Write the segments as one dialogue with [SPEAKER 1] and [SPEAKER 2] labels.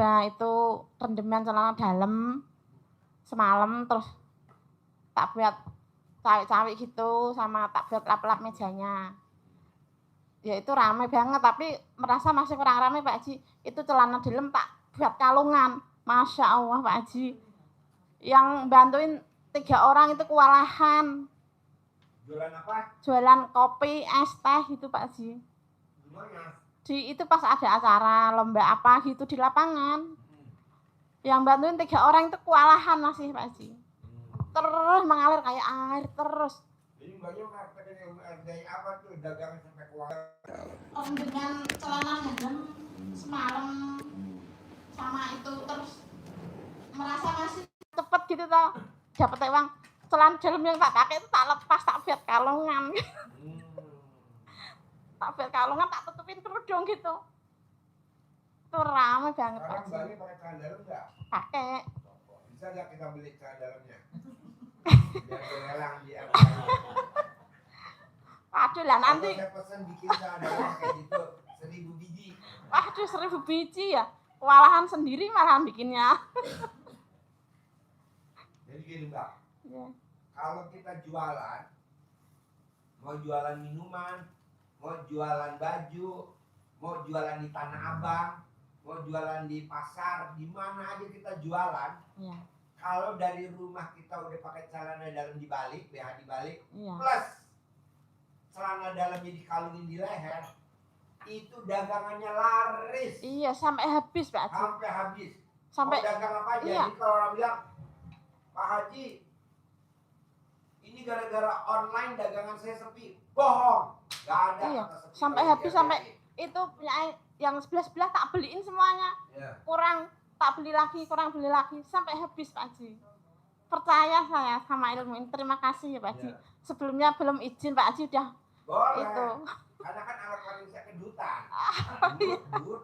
[SPEAKER 1] coba itu rendeman celana dalam semalam, terus tak buat cawik-cawik gitu, sama tak buat lap-lap mejanya. Ya itu rame banget, tapi merasa masih kurang rame Pak Haji. Itu celana dalam tak buat kalungan. Masya Allah Pak Haji. Yang bantuin 3 orang itu kewalahan.
[SPEAKER 2] Jualan apa?
[SPEAKER 1] Jualan kopi, es teh gitu Pak Haji.
[SPEAKER 2] Gimana?
[SPEAKER 1] Itu pas ada acara lomba apa gitu di lapangan. Yang bantuin 3 orang itu kewalahan masih Pak Haji. Terus mengalir kayak air terus.
[SPEAKER 2] Jadi banyak dari apa tuh dagang sampai kewalahan?
[SPEAKER 1] Dengan celana dalam semalam sama itu terus merasa masih cepet gitu toh dapat uang. Celana dalam yang tak pakai itu tak lepas, tak buat kalungan. Tak buat kalungan, tak tutupin kerudung gitu. Itu rame banget Pak.
[SPEAKER 2] Sekarang Bali pakai celana dalam nggak?
[SPEAKER 1] Pakai.
[SPEAKER 2] Bisa nggak kita beli celana dalamnya? Biar lelang di RT.
[SPEAKER 1] Waduh lah nanti.
[SPEAKER 2] Kalau saya pesan bikin celana dalam kayak gitu 1000 biji.
[SPEAKER 1] Waduh 1000 biji ya. Kewalahan sendiri malahan bikinnya.
[SPEAKER 2] Jadi gini Mbak.
[SPEAKER 1] Ya.
[SPEAKER 2] Kalau kita jualan, mau jualan minuman, mau jualan baju, mau jualan di Tanah Abang, mau jualan di pasar, di mana aja kita jualan.
[SPEAKER 1] Ya.
[SPEAKER 2] Kalau dari rumah kita udah pakai celana dalam dibalik, BH dibalik,
[SPEAKER 1] Ya.
[SPEAKER 2] plus celana dalamnya dikalungin di leher, itu dagangannya laris.
[SPEAKER 1] Iya, sampai habis Pak Haji.
[SPEAKER 2] Sampai habis.
[SPEAKER 1] Sampai
[SPEAKER 2] mau dagang apa aja.
[SPEAKER 1] iya.
[SPEAKER 2] Jadi kalau orang bilang, Pak Haji, ini gara-gara online dagangan saya sepi. Bohong. Gak ada.
[SPEAKER 1] Iya. Sampai habis, sampai itu yang sebelah-sebelah tak beliin semuanya.
[SPEAKER 2] Ya.
[SPEAKER 1] Kurang, tak beli lagi, kurang beli lagi. Sampai habis Pak Haji. Percaya saya sama ilmu ini. Terima kasih ya Pak Haji.
[SPEAKER 2] Ya.
[SPEAKER 1] Sebelumnya belum izin Pak Haji udah.
[SPEAKER 2] Boleh.
[SPEAKER 1] Itu.
[SPEAKER 2] Karena kan alat manusia kedutan. Dut.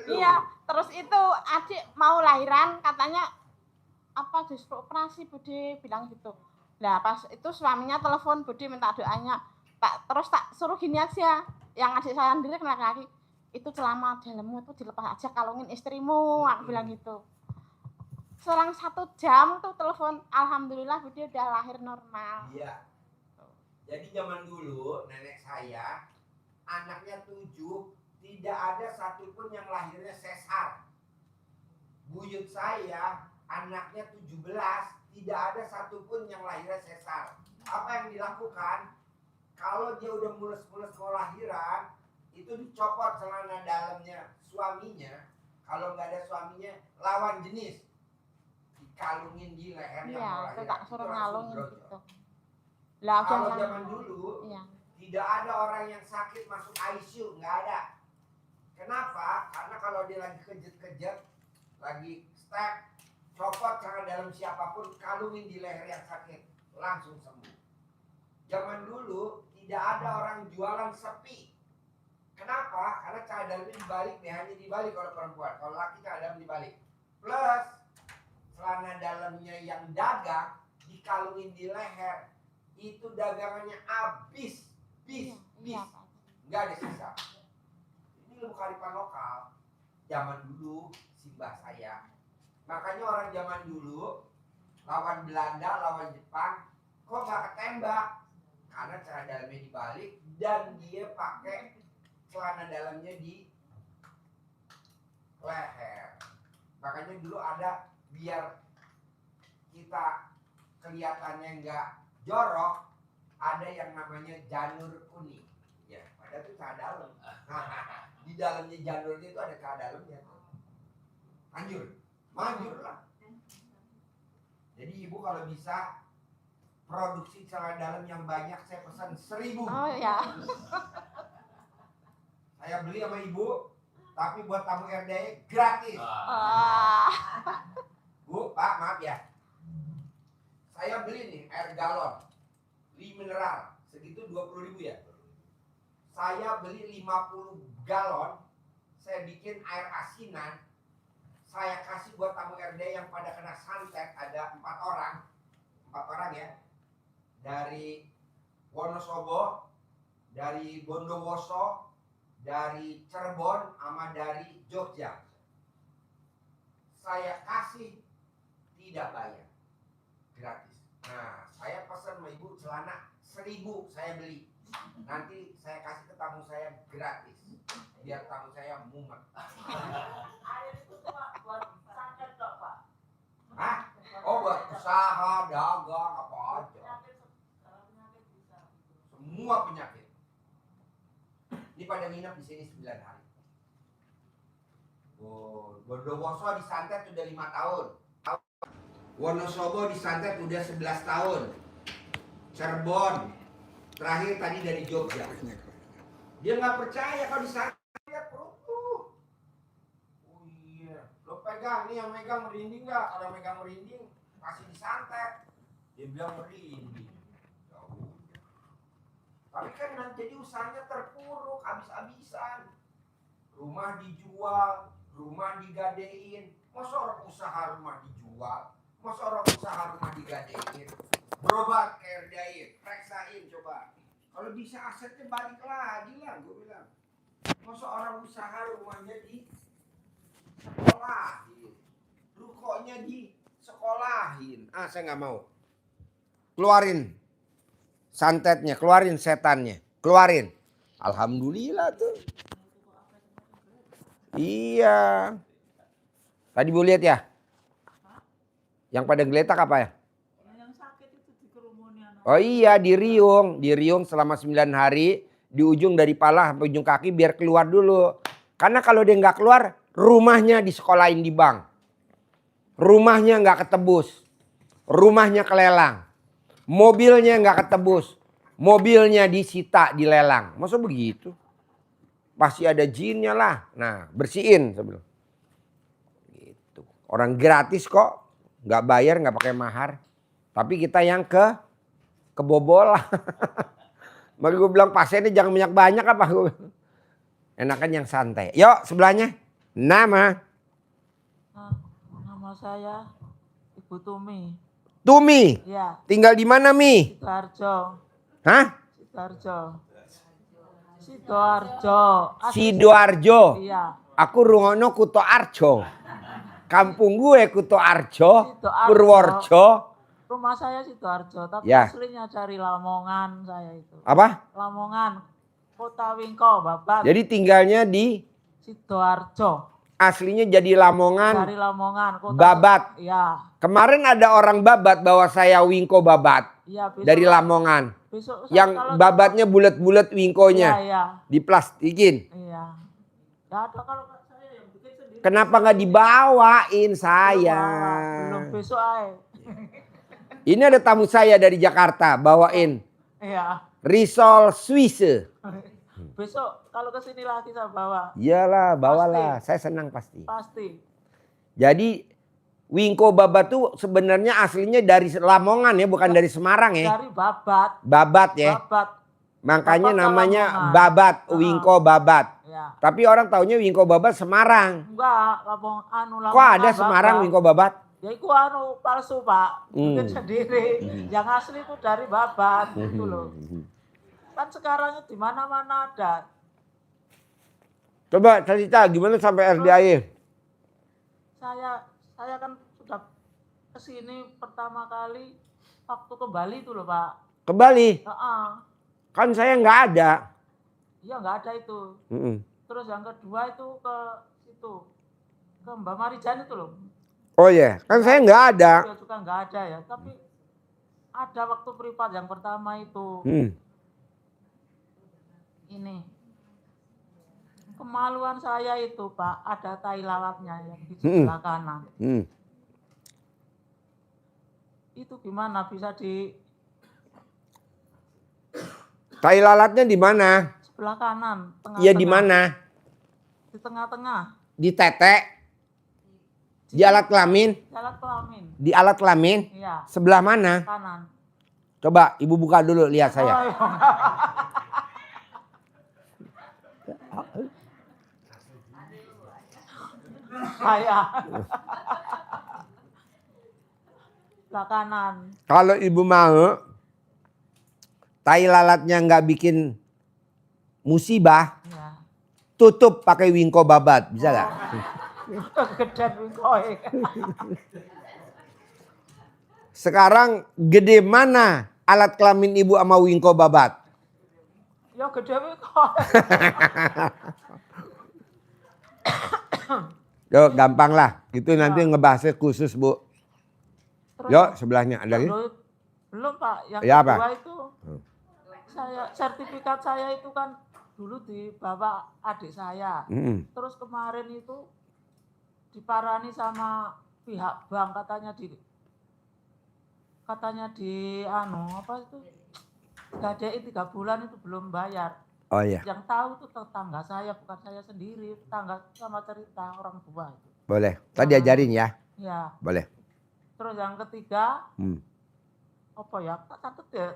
[SPEAKER 1] Iya. Terus itu adik mau lahiran katanya apa disuruh operasi Bude bilang gitu. Nah pas itu suaminya telepon Bude minta doanya. Terus tak suruh gini aja. Yang adik saya sendiri kena kaki. Itu celana dalammu itu dilepas aja kalungin istrimu. Aku bilang gitu. Selang 1 jam tuh telepon. Alhamdulillah Bude udah lahir normal.
[SPEAKER 2] Iya. Jadi zaman dulu nenek saya anaknya 7, tidak ada satupun yang lahirnya sesar. Buyut saya anaknya 17, tidak ada satupun yang lahirnya sesar. Apa yang dilakukan? Kalau dia udah mulus-mulus mau lahiran, itu dicopot celana dalamnya suaminya. Kalau nggak ada suaminya, lawan jenis dikalungin di lehernya.
[SPEAKER 1] Iya, itu tak suruh ngalungin gitu.
[SPEAKER 2] Kalau zaman dulu,
[SPEAKER 1] iya.
[SPEAKER 2] Tidak ada orang yang sakit masuk ICU, nggak ada. Kenapa? Karena kalau dia lagi kejut-kejut, lagi step, copot celana dalam siapapun, kalungin di leher yang sakit, langsung sembuh. Zaman dulu tidak ada orang jualan sepi. Kenapa? Karena celana dalamnya dibalik, hanya dibalik oleh perempuan. Kalau laki celana dalam dibalik. Plus celana dalamnya yang dagang dikalungin di leher, itu dagangannya habis. Nggak ada sisa. Ini ilmu kearifan lokal. Zaman dulu simbah saya. Makanya orang zaman dulu lawan Belanda, lawan Jepang, kok nggak ketembak? Karena celana dalamnya dibalik dan dia pakai celana dalamnya di leher. Makanya dulu ada biar kita kelihatannya nggak jorok, ada yang namanya janur kuning. Ya, ada tuh celana dalam. Di dalamnya janurnya itu ada celana dalamnya. Manjur lah. Jadi ibu kalau bisa produksi celana dalam yang banyak, saya pesan 1000.
[SPEAKER 1] Oh ya.
[SPEAKER 2] Saya beli sama ibu, tapi buat tamu RD gratis. Bu, Pak, maaf ya. Saya beli nih air galon, mineral, segitu 20.000 ya. Saya beli 50 galon, saya bikin air asinan, saya kasih buat tamu RD yang pada kena santet, ada 4 orang ya, dari Wonosobo, dari Bondowoso, dari Cirebon, sama dari Jogja. saya kasih tidak bayar, gratis. Nah, saya pesan sama ibu celana 1000 saya beli. Nanti saya kasih ke tamu saya gratis, biar tamu saya mumet.
[SPEAKER 3] Air itu cuma buat santet dok Pak.
[SPEAKER 2] Hah? Oh, buat usaha, dagang, apa aja.
[SPEAKER 3] Penyakit bisa.
[SPEAKER 2] Semua penyakit. Ini pada nginep di sini 9 hari. Oh, Bondowoso disantet udah 5 tahun. Wonosobo disantet udah 11 tahun. Cirebon. Terakhir tadi dari Jogja. Dia nggak percaya kalau disantet lihat perut tuh. Oh iya. Lo pegang nih, yang megang merinding nggak? Kalau megang merinding masih disantet. Dia bilang merinding. Ya udah. Tapi kan nanti jadi usahanya terpuruk habis-habisan. Rumah dijual, rumah digadein. Masa orang usaha rumah dijual? Masa orang usaha rumah digadein? Berobat ke RDI, periksain coba. Kalau bisa asetnya balik lagi lah, gue bilang. Masa orang usaha rumahnya di sekolahin, rukonya di sekolahin. Ah, saya nggak mau. Keluarin santetnya, keluarin setannya, keluarin. Alhamdulillah tuh. Iya. Tadi Bu lihat ya? Yang pada geletak apa ya?
[SPEAKER 3] Yang sakit itu dikerumuni anak.
[SPEAKER 2] Oh iya, di Riung selama 9 hari. Di ujung dari pala sampai ujung kaki biar keluar dulu. Karena kalau dia nggak keluar, rumahnya disekolahin di bank. Rumahnya nggak ketebus. Rumahnya kelelang. Mobilnya nggak ketebus. Mobilnya disita, dilelang. Masa begitu? Pasti ada jinnya lah. Nah, bersihin sebelum. Gitu. Orang gratis kok. Nggak bayar, nggak pakai mahar. Tapi kita yang kebobolan. Makanya gue bilang pasiennya jangan banyak-banyak apa. Enakan yang santai. Yuk sebelahnya. Nama.
[SPEAKER 3] Nama saya Ibu Tumi.
[SPEAKER 2] Tumi.
[SPEAKER 3] Iya.
[SPEAKER 2] Tinggal di mana Mi?
[SPEAKER 3] Sidoarjo.
[SPEAKER 2] Hah?
[SPEAKER 3] Sidoarjo. Sidoarjo.
[SPEAKER 2] Sidoarjo.
[SPEAKER 3] Iya.
[SPEAKER 2] Aku rungono Kuto Arjo. Kampung gue Kuto Arjo.
[SPEAKER 3] Sidoarjo.
[SPEAKER 2] Purworejo.
[SPEAKER 3] Rumah saya Sidoarjo, tapi
[SPEAKER 2] Ya.
[SPEAKER 3] aslinya dari Lamongan saya itu.
[SPEAKER 2] Apa?
[SPEAKER 3] Lamongan, Kota Wingko, Babat.
[SPEAKER 2] Jadi tinggalnya di
[SPEAKER 3] Sidoarjo.
[SPEAKER 2] aslinya jadi Lamongan.
[SPEAKER 3] Dari Lamongan, Kota.
[SPEAKER 2] Babat.
[SPEAKER 3] Iya.
[SPEAKER 2] Kemarin ada orang Babat bawa saya Wingko Babat.
[SPEAKER 3] Iya, besok.
[SPEAKER 2] Dari Lamongan.
[SPEAKER 3] Besok
[SPEAKER 2] Yang
[SPEAKER 3] kalau-
[SPEAKER 2] babatnya bulat-bulat
[SPEAKER 3] Iya,
[SPEAKER 2] wingkonya.
[SPEAKER 3] iya.
[SPEAKER 2] Diplastikin.
[SPEAKER 3] Iya. Nggak ada kalau saya yang bikin sendiri.
[SPEAKER 2] Kenapa nggak dibawain saya?
[SPEAKER 3] Belum besok aja.
[SPEAKER 2] Ini ada tamu saya dari Jakarta bawain
[SPEAKER 3] Iya.
[SPEAKER 2] Risol Swiss.
[SPEAKER 3] Besok kalau kesini lagi saya bawa.
[SPEAKER 2] Iyalah, bawalah. Saya senang pasti.
[SPEAKER 3] Pasti.
[SPEAKER 2] Jadi Wingko Babat tuh sebenarnya aslinya dari Lamongan ya, bukan dari Semarang ya.
[SPEAKER 3] Dari Babat.
[SPEAKER 2] Babat ya.
[SPEAKER 3] Babat.
[SPEAKER 2] Makanya
[SPEAKER 3] Babat ke
[SPEAKER 2] namanya
[SPEAKER 3] Lamongan.
[SPEAKER 2] Babat, Wingko Babat.
[SPEAKER 3] Ya.
[SPEAKER 2] Tapi orang taunya Wingko Babat Semarang.
[SPEAKER 3] Enggak, Lamongan.
[SPEAKER 2] Kok ada Semarang Wingko Babat?
[SPEAKER 3] Ya itu palsu Pak. Bikin sendiri. Yang asli itu dari Babat gitu loh. Kan sekarang di mana-mana ada.
[SPEAKER 2] Coba cerita gimana sampai RDI?
[SPEAKER 3] Saya kan sudah kesini pertama kali waktu ke Bali itu loh Pak.
[SPEAKER 2] Ke Bali?
[SPEAKER 3] Heeh.
[SPEAKER 2] Kan saya nggak ada.
[SPEAKER 3] Iya nggak ada itu. Terus yang kedua itu ke situ. Ke Mbak Marijan itu loh.
[SPEAKER 2] Oh iya, kan saya nggak ada.
[SPEAKER 3] Ya juga nggak ada ya. Tapi ada waktu privat yang pertama itu. Ini. Kemaluan saya itu Pak, ada tai lalatnya yang di sebelah kanan. Itu gimana bisa di
[SPEAKER 2] Tai lalatnya di mana?
[SPEAKER 3] sebelah kanan?
[SPEAKER 2] Iya di mana?
[SPEAKER 3] Di tengah-tengah.
[SPEAKER 2] Di tete? Di alat kelamin?
[SPEAKER 3] Alat kelamin.
[SPEAKER 2] Di alat kelamin?
[SPEAKER 3] Iya,
[SPEAKER 2] Sebelah mana?
[SPEAKER 3] kanan.
[SPEAKER 2] Coba ibu buka dulu lihat
[SPEAKER 3] Oh,
[SPEAKER 2] saya.
[SPEAKER 3] iya. Saya. Sebelah kanan.
[SPEAKER 2] Kalau ibu mau, tai lalatnya nggak bikin musibah,
[SPEAKER 3] Ya.
[SPEAKER 2] tutup pakai Wingko Babat, bisa nggak?
[SPEAKER 3] Kegedean wingkoe.
[SPEAKER 2] Sekarang gede mana alat kelamin ibu sama wingko babat?
[SPEAKER 3] Ya gede wingkoe.
[SPEAKER 2] Yo gampang lah. Itu nanti ngebahasnya khusus Bu.
[SPEAKER 3] Terus,
[SPEAKER 2] Yo sebelahnya ada lagi?
[SPEAKER 3] belum Pak, yang
[SPEAKER 2] Ya,
[SPEAKER 3] kedua
[SPEAKER 2] apa?
[SPEAKER 3] itu sertifikat saya itu kan dulu dibawa adik saya. Terus kemarin itu diparani sama pihak bank katanya di apa itu gadai 3 bulan itu belum bayar.
[SPEAKER 2] Oh iya.
[SPEAKER 3] Yang tahu itu tetangga saya, bukan saya sendiri. Tetangga sama cerita orang tua itu.
[SPEAKER 2] Boleh. Tadi ajarin ya.
[SPEAKER 3] Ya.
[SPEAKER 2] Boleh.
[SPEAKER 3] Terus yang ketiga, apa ya? Tak catat ya.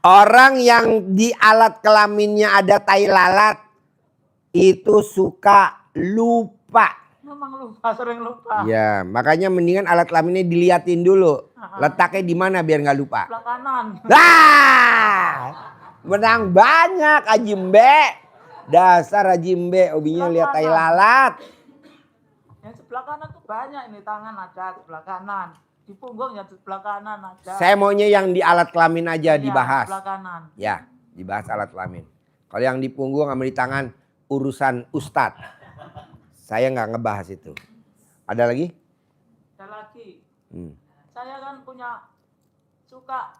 [SPEAKER 2] Orang yang di alat kelaminnya ada tai lalat itu suka lupa.
[SPEAKER 3] Memang lupa, sering lupa.
[SPEAKER 2] Ya, makanya mendingan alat kelaminnya diliatin dulu. Letaknya di mana biar nggak lupa.
[SPEAKER 3] Sebelah kanan.
[SPEAKER 2] Menang banyak Haji Mbe. Dasar Haji Mbe, hobinya lihat tai lalat.
[SPEAKER 3] Yang sebelah kanan tuh banyak, ini tangan ada sebelah kanan. Di punggung ya sebelah kanan ada.
[SPEAKER 2] Saya maunya yang di alat kelamin aja
[SPEAKER 3] Iya,
[SPEAKER 2] dibahas.
[SPEAKER 3] sebelah kanan.
[SPEAKER 2] Ya, dibahas alat kelamin. Kalau yang di punggung sama di tangan urusan ustadz. Saya nggak ngebahas itu. Ada lagi?
[SPEAKER 3] Ada lagi. Saya kan suka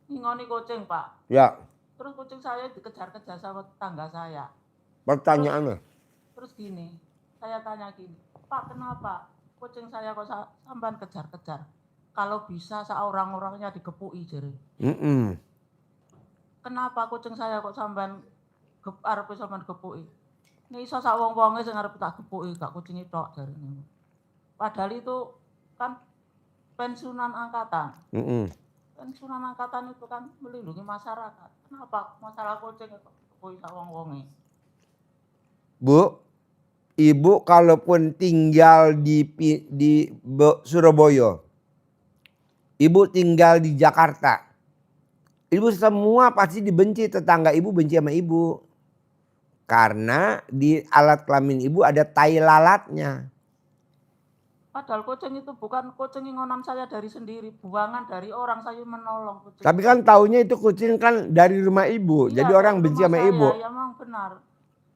[SPEAKER 3] ngingoni kucing Pak.
[SPEAKER 2] Ya.
[SPEAKER 3] Terus kucing saya dikejar-kejar sama tetangga saya.
[SPEAKER 2] Pertanyaannya?
[SPEAKER 3] Terus gini, saya tanya gini, Pak kenapa kucing saya kok sampean kejar-kejar? Kalau bisa seorang-orangnya digepuki jere. Kenapa kucing saya kok sampean arep sampean gepuki? Nek iso sak wong-wonge sing arep tak gepuki gak kucing tok jarene. Padahal itu kan pensiunan angkatan. Pensiunan angkatan itu kan melindungi masyarakat. Kenapa masalah kucing kok gepuki sak wong-wonge?
[SPEAKER 2] Bu, Ibu kalaupun tinggal di Surabaya, Ibu tinggal di Jakarta, Ibu semua pasti dibenci, tetangga Ibu benci sama Ibu. Karena di alat kelamin Ibu ada tai lalatnya.
[SPEAKER 3] Padahal kucing itu bukan kucing ingonan saya dari sendiri, buangan dari orang, saya menolong kucing.
[SPEAKER 2] Tapi kan taunya itu kucing kan dari rumah Ibu,
[SPEAKER 3] Iya,
[SPEAKER 2] jadi orang benci sama
[SPEAKER 3] saya,
[SPEAKER 2] Ibu.
[SPEAKER 3] Ya memang benar,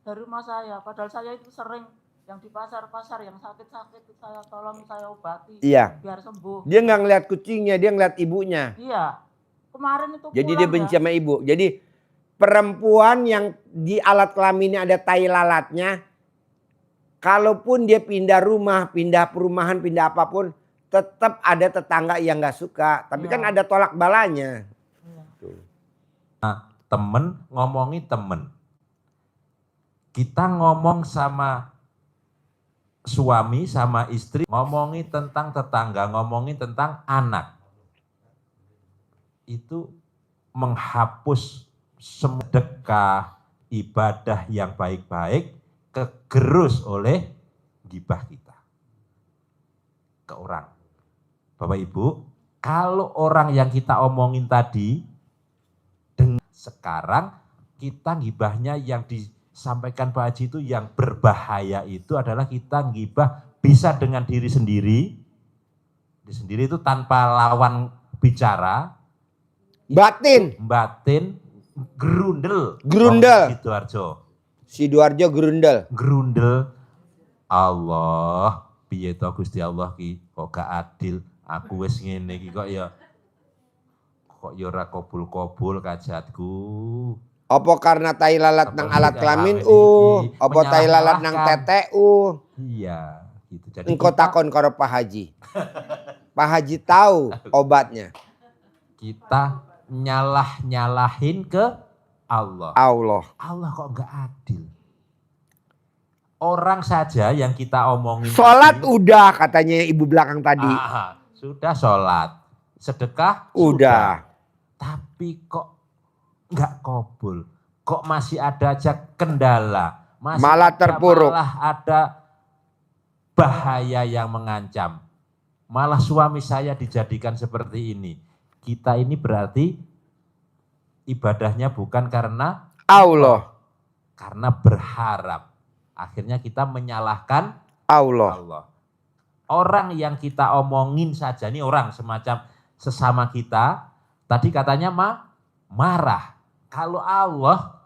[SPEAKER 3] dari rumah saya. Padahal saya itu sering yang di pasar-pasar yang sakit-sakit itu saya tolong, saya obati.
[SPEAKER 2] Iya.
[SPEAKER 3] Biar sembuh.
[SPEAKER 2] Dia nggak ngeliat kucingnya, dia ngeliat ibunya.
[SPEAKER 3] Iya. Kemarin itu
[SPEAKER 2] jadi dia benci sama Ibu. Jadi perempuan yang di alat kelaminnya ada tai lalatnya, kalaupun dia pindah rumah, pindah perumahan, pindah apapun, tetap ada tetangga yang nggak suka. Tapi kan ada tolak balanya.
[SPEAKER 4] Nah, temen ngomongi temen. Kita ngomong sama suami, sama istri, ngomongi tentang tetangga, ngomongin tentang anak. Itu menghapus sedekah, ibadah yang baik-baik kegerus oleh gibah kita ke orang. Bapak Ibu, kalau orang yang kita omongin tadi, sekarang kita gibahnya yang disampaikan Pak Haji itu yang berbahaya itu adalah kita gibah bisa dengan diri sendiri itu tanpa lawan bicara,
[SPEAKER 2] batin,
[SPEAKER 4] gerundel.
[SPEAKER 2] Sidoarjo gerundel.
[SPEAKER 4] Allah, piye to Gusti Allah ki kok gak adil. Aku wis ngene iki kok ya ora kabul-kabul kajatku.
[SPEAKER 2] Apa karena tai lalat nang alat kelamin apa tai lalat nang TTU?
[SPEAKER 4] Iya, gitu. Jadi
[SPEAKER 2] engko takon karo Pak Haji. Pak Haji tahu obatnya.
[SPEAKER 4] Kita nyalahin ke Allah. Allah kok enggak adil. Orang saja yang kita omongin.
[SPEAKER 2] Sholat tadi, udah katanya ibu belakang tadi.
[SPEAKER 4] Sudah sholat. Sedekah
[SPEAKER 2] udah.
[SPEAKER 4] Tapi kok enggak kabul. Kok masih ada aja kendala.
[SPEAKER 2] Malah terpuruk.
[SPEAKER 4] Malah ada bahaya yang mengancam. Malah suami saya dijadikan seperti ini. Kita ini berarti ibadahnya bukan karena
[SPEAKER 2] Allah.
[SPEAKER 4] Karena berharap. Akhirnya kita menyalahkan
[SPEAKER 2] Allah.
[SPEAKER 4] Allah. Orang yang kita omongin saja, ini orang semacam sesama kita, tadi katanya marah. Kalau Allah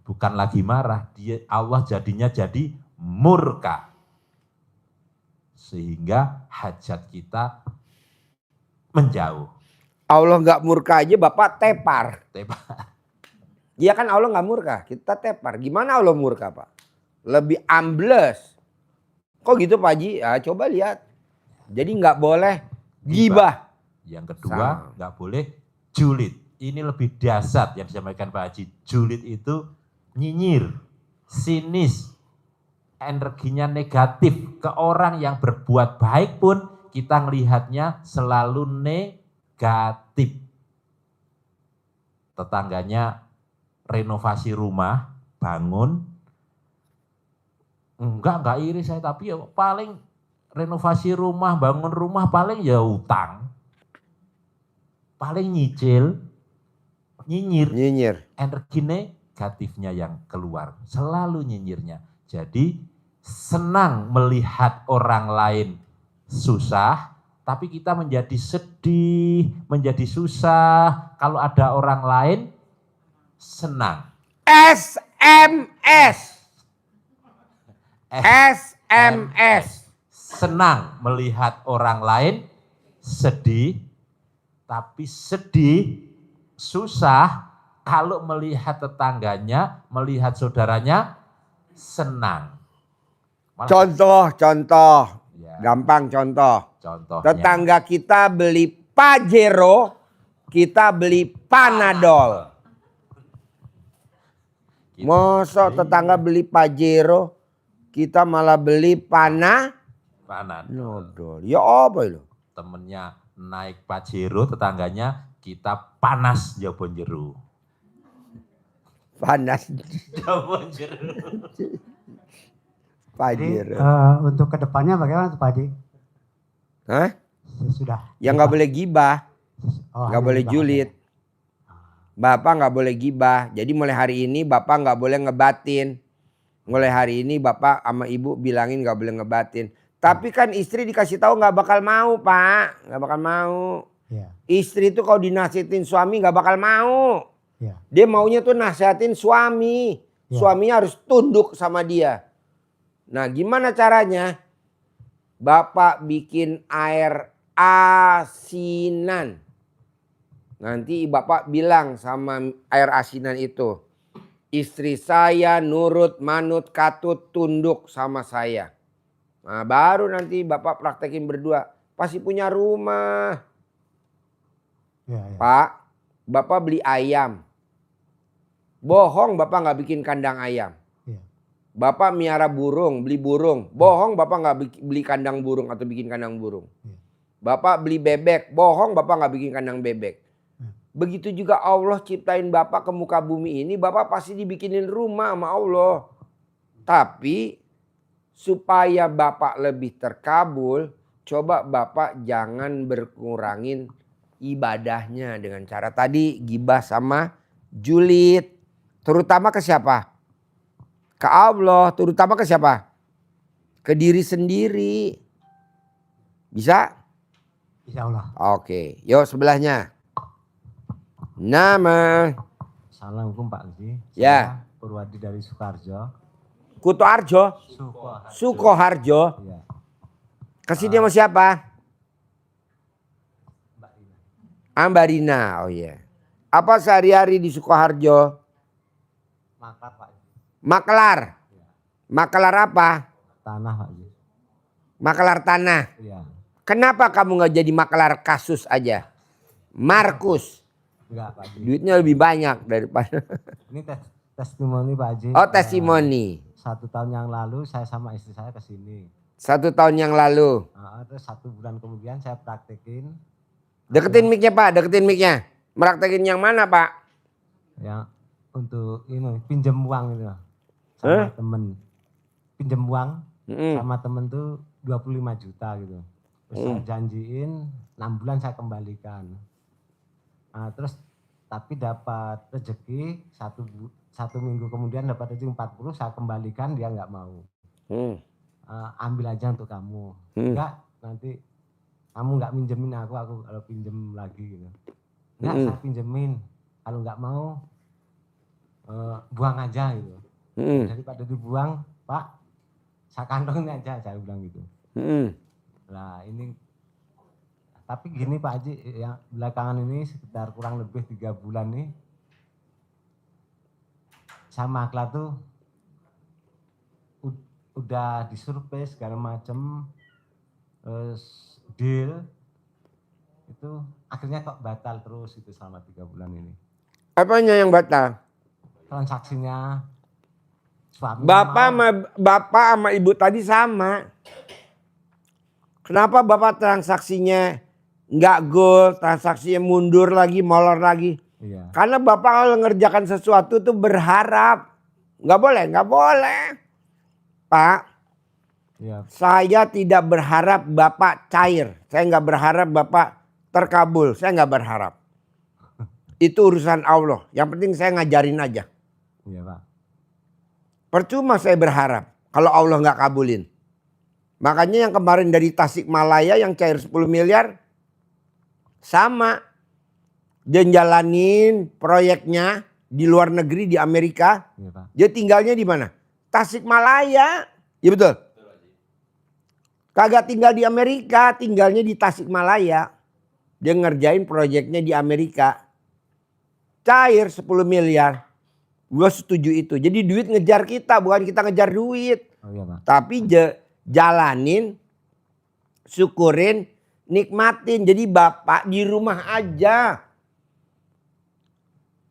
[SPEAKER 4] bukan lagi marah, Allah jadinya jadi murka. Sehingga hajat kita menjauh.
[SPEAKER 2] Allah nggak murka aja Bapak tepar.
[SPEAKER 4] Tepar.
[SPEAKER 2] Iya kan Allah nggak murka, kita tepar. Gimana Allah murka Pak? Lebih ambles. Kok gitu Pak Haji? Ya, coba lihat. Jadi nggak boleh gibah.
[SPEAKER 4] Yang kedua nggak boleh julid. Ini lebih dahsyat yang disampaikan Pak Haji. Julid itu nyinyir, sinis, energinya negatif. Ke orang yang berbuat baik pun kita melihatnya selalu negatif. Tetangganya renovasi rumah, bangun. Enggak iri saya, tapi ya paling renovasi rumah, bangun rumah paling ya utang. Paling nyicil, nyinyir. Energi negatifnya yang keluar, selalu nyinyirnya. Jadi senang melihat orang lain susah, tapi kita menjadi sedih, menjadi susah. Kalau ada orang lain senang.
[SPEAKER 2] SMS. SMS.
[SPEAKER 4] Senang melihat orang lain sedih, tapi sedih, susah kalau melihat tetangganya, melihat saudaranya senang.
[SPEAKER 2] Contoh.
[SPEAKER 4] Ya,
[SPEAKER 2] Gampang contoh.
[SPEAKER 4] contohnya.
[SPEAKER 2] Tetangga kita beli Pajero, kita beli Panadol.
[SPEAKER 4] Gitu.
[SPEAKER 2] Masa tetangga beli Pajero, kita malah beli
[SPEAKER 4] Panadol.
[SPEAKER 2] Panadol. Ya apa itu?
[SPEAKER 4] Temennya naik Pajero, tetangganya kita panas jabon jeru.
[SPEAKER 2] Panas
[SPEAKER 4] Jabon jeru.
[SPEAKER 2] Pajero.
[SPEAKER 5] Untuk kedepannya bagaimana tuh Pak Haji?
[SPEAKER 2] Hah?
[SPEAKER 5] Sudah.
[SPEAKER 2] Yang nggak boleh gibah,
[SPEAKER 5] Oh,
[SPEAKER 2] nggak
[SPEAKER 5] hanya
[SPEAKER 2] boleh
[SPEAKER 5] gibah
[SPEAKER 2] julid. Bapak nggak boleh gibah. Jadi mulai hari ini Bapak nggak boleh ngebatin. Mulai hari ini Bapak sama Ibu bilangin nggak boleh ngebatin. Tapi kan istri dikasih tahu nggak bakal mau Pak, nggak bakal mau.
[SPEAKER 5] Ya,
[SPEAKER 2] Istri itu kalau dinasihatin suami nggak bakal mau.
[SPEAKER 5] ya.
[SPEAKER 2] Dia maunya tuh nasihatin suami.
[SPEAKER 5] Ya.
[SPEAKER 2] Suaminya harus tunduk sama dia. Nah gimana caranya? Bapak bikin air asinan. Nanti Bapak bilang sama air asinan itu. Istri saya nurut, manut, katut, tunduk sama saya. Nah baru nanti Bapak praktekin berdua. Pasti punya rumah.
[SPEAKER 5] Ya, ya.
[SPEAKER 2] Pak, Bapak beli ayam. Bohong Bapak nggak bikin kandang ayam.
[SPEAKER 5] Ya.
[SPEAKER 2] Bapak miara burung, beli burung. Bohong Bapak nggak beli kandang burung atau bikin kandang burung.
[SPEAKER 5] Ya.
[SPEAKER 2] Bapak beli bebek. Bohong Bapak nggak bikin kandang bebek. Begitu juga Allah ciptain Bapak ke muka bumi ini. Bapak pasti dibikinin rumah sama Allah. Tapi supaya Bapak lebih terkabul, coba Bapak jangan berkurangin ibadahnya dengan cara tadi gibah sama julid. Terutama ke siapa? Ke Allah. Terutama ke siapa? Ke diri sendiri. Bisa?
[SPEAKER 5] Insya Allah.
[SPEAKER 2] Oke. Yuk sebelahnya. Nama.
[SPEAKER 6] Assalamualaikum Pak Haji.
[SPEAKER 2] Ya.
[SPEAKER 6] Saya Purwadi dari Sukoharjo.
[SPEAKER 2] Kuto Arjo.
[SPEAKER 6] Sukoharjo.
[SPEAKER 2] Sukoharjo.
[SPEAKER 6] Ya.
[SPEAKER 2] Kasih dia sama siapa?
[SPEAKER 6] Mbak Rina.
[SPEAKER 2] Ambarina. Oh iya. Apa sehari-hari di Sukoharjo?
[SPEAKER 6] Makar Pak Haji.
[SPEAKER 2] Makelar.
[SPEAKER 6] Ya.
[SPEAKER 2] Makelar apa?
[SPEAKER 6] Tanah Pak Haji.
[SPEAKER 2] Makelar tanah.
[SPEAKER 6] Iya.
[SPEAKER 2] Kenapa kamu nggak jadi makelar kasus aja? Markus.
[SPEAKER 6] Enggak Pak Haji.
[SPEAKER 2] Duitnya lebih banyak daripada.
[SPEAKER 6] Ini testimoni Pak Haji.
[SPEAKER 2] Oh testimoni.
[SPEAKER 6] 1 tahun yang lalu saya sama istri saya ke sini.
[SPEAKER 2] 1 tahun yang lalu.
[SPEAKER 6] Terus 1 bulan kemudian saya praktekin.
[SPEAKER 2] Deketin mic-nya Pak, deketin mic-nya. Meraktekin yang mana Pak?
[SPEAKER 6] Yang untuk ini pinjam uang itu. Sama temen. Pinjam uang sama temen tuh 25 juta gitu. Terus saya janjiin 6 bulan saya kembalikan. Terus tapi dapat rezeki 1 minggu kemudian dapat itu 40, saya kembalikan, dia nggak mau. Ambil aja untuk kamu. Enggak, nanti kamu nggak minjemin aku kalau pinjem lagi gitu. Enggak, saya pinjemin. Kalau nggak mau, buang aja gitu. Daripada dibuang, Pak, saya kantongin aja, saya bilang gitu. Nah ini, tapi gini Pak Haji, yang belakangan ini sekitar kurang lebih 3 bulan nih, sama maklar tuh udah disurvei segala macem, deal, itu akhirnya kok batal terus itu selama 3 bulan ini.
[SPEAKER 2] Apanya yang batal?
[SPEAKER 6] Transaksinya suami
[SPEAKER 2] Bapak sama ibu tadi sama. Kenapa bapak transaksinya nggak goal, transaksinya mundur lagi, molor lagi?
[SPEAKER 6] Iya.
[SPEAKER 2] Karena bapak kalau ngerjakan sesuatu tuh berharap. Nggak boleh. Pak,
[SPEAKER 6] Iya.
[SPEAKER 2] saya tidak berharap bapak cair. Saya nggak berharap bapak terkabul. Saya nggak berharap. Itu urusan Allah. Yang penting saya ngajarin aja.
[SPEAKER 6] Iya Pak.
[SPEAKER 2] Percuma saya berharap kalau Allah nggak kabulin. Makanya yang kemarin dari Tasikmalaya yang cair 10 miliar. Sama. Dia jalanin proyeknya di luar negeri di Amerika.
[SPEAKER 6] Iya Pak.
[SPEAKER 2] Dia tinggalnya di mana? Tasikmalaya. Ya betul. Kagak tinggal di Amerika, tinggalnya di Tasikmalaya. Dia ngerjain proyeknya di Amerika. Cair 10 miliar. Gue setuju itu. Jadi duit ngejar kita, bukan kita ngejar duit.
[SPEAKER 6] Oh iya Pak.
[SPEAKER 2] Tapi jalanin, syukurin, nikmatin. Jadi bapak di rumah aja.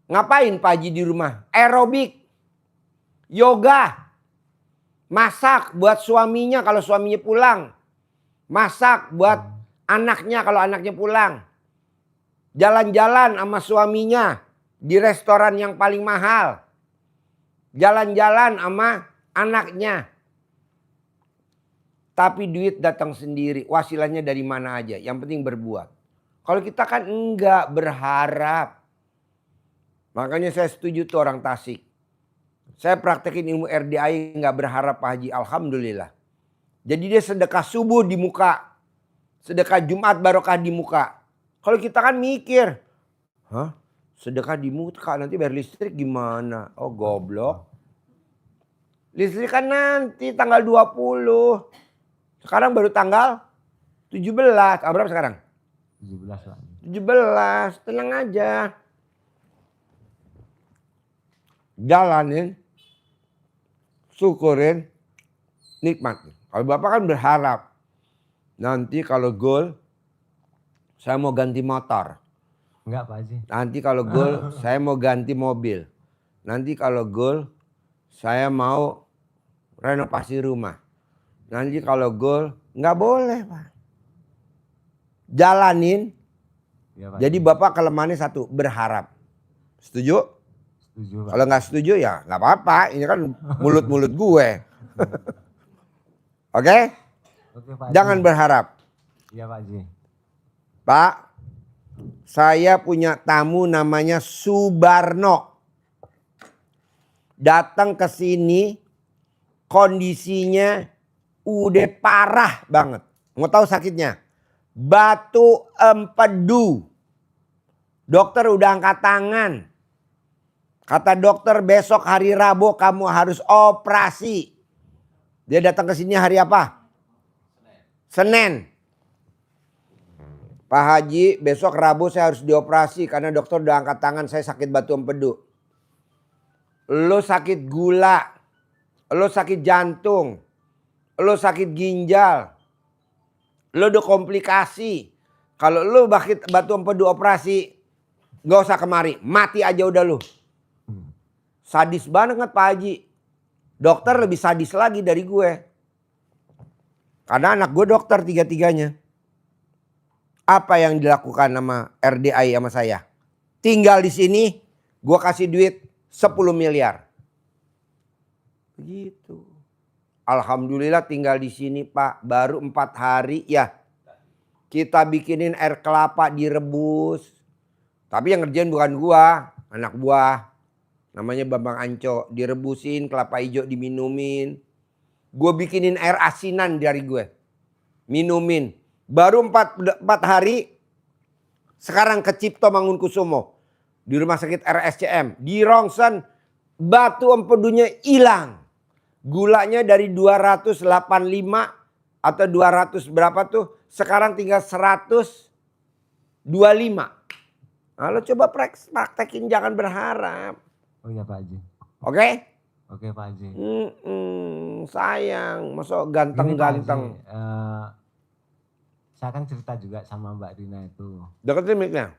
[SPEAKER 2] Ngapain Pak Haji di rumah? Aerobik, yoga, masak buat suaminya kalau suaminya pulang. Masak buat anaknya kalau anaknya pulang. Jalan-jalan sama suaminya di restoran yang paling mahal. Jalan-jalan sama anaknya. Tapi duit datang sendiri. Wasilahnya dari mana aja. Yang penting berbuat. Kalau kita kan enggak berharap. Makanya saya setuju tuh orang Tasik. Saya praktekin ilmu RDI enggak berharap Pak Haji. Alhamdulillah. Jadi dia sedekah subuh di muka. Sedekah Jumat barokah di muka. Kalau kita kan mikir. Hah? Sedekah di muka nanti bayar listrik gimana? Oh goblok. Listrik kan nanti tanggal 20. Sekarang baru tanggal 17. Berapa sekarang?
[SPEAKER 6] 17 Pak.
[SPEAKER 2] 17. Tenang aja. Jalanin. Syukurin. Nikmatin. Kalau bapak kan berharap. Nanti kalau goal. Saya mau ganti motor.
[SPEAKER 6] Enggak Pak Haji.
[SPEAKER 2] Nanti kalau goal saya mau ganti mobil. Nanti kalau goal saya mau renovasi rumah. Nanti kalau goal nggak boleh Pak. Jalanin.
[SPEAKER 6] Ya, Pak.
[SPEAKER 2] Jadi bapak kelemahannya satu, berharap. Setuju?
[SPEAKER 6] Setuju Pak.
[SPEAKER 2] Kalau nggak setuju ya nggak apa-apa. Ini kan mulut-mulut gue. Oke?
[SPEAKER 6] Oke Pak Haji.
[SPEAKER 2] Jangan berharap.
[SPEAKER 6] Iya Pak Haji.
[SPEAKER 2] Pak, saya punya tamu namanya Subarno. Datang ke sini kondisinya udah parah banget. Mau tahu sakitnya? Batu empedu. Dokter udah angkat tangan. Kata dokter besok hari Rabu kamu harus operasi. Dia datang ke sini hari apa? Senin. Pak Haji, besok Rabu saya harus dioperasi karena dokter udah angkat tangan saya sakit batu empedu. Lo sakit gula, lo sakit jantung, lo sakit ginjal, lo udah komplikasi. Kalau lo batu empedu operasi, gak usah kemari, mati aja udah lo. Sadis banget Pak Haji. Dokter lebih sadis lagi dari gue. Karena anak gue dokter tiga-tiganya. Apa yang dilakukan sama RDI sama saya? Tinggal di sini, gue kasih duit 10 miliar. Begitu. Alhamdulillah tinggal di sini Pak. Baru 4 hari ya. Kita bikinin air kelapa direbus. Tapi yang ngerjain bukan gua, anak buah. Namanya Bambang Anco. Direbusin, kelapa hijau diminumin. Gue bikinin air asinan dari gue. Minumin. Baru 4 hari. Sekarang ke Cipto Mangunkusumo. Di rumah sakit RSCM. Di rongsen. Batu empedunya hilang. Gulanya dari 285 atau 200 berapa tuh. Sekarang tinggal 125. Nah, lo coba praktekin, jangan berharap.
[SPEAKER 6] Oh iya Pak Haji.
[SPEAKER 2] Oke?
[SPEAKER 6] Oke Pak Haji.
[SPEAKER 2] Sayang, masuk
[SPEAKER 6] Gini, Pak
[SPEAKER 2] ganteng-ganteng.
[SPEAKER 6] Haji, saya kan cerita juga sama Mbak Rina itu.
[SPEAKER 2] Deketin mic-nya.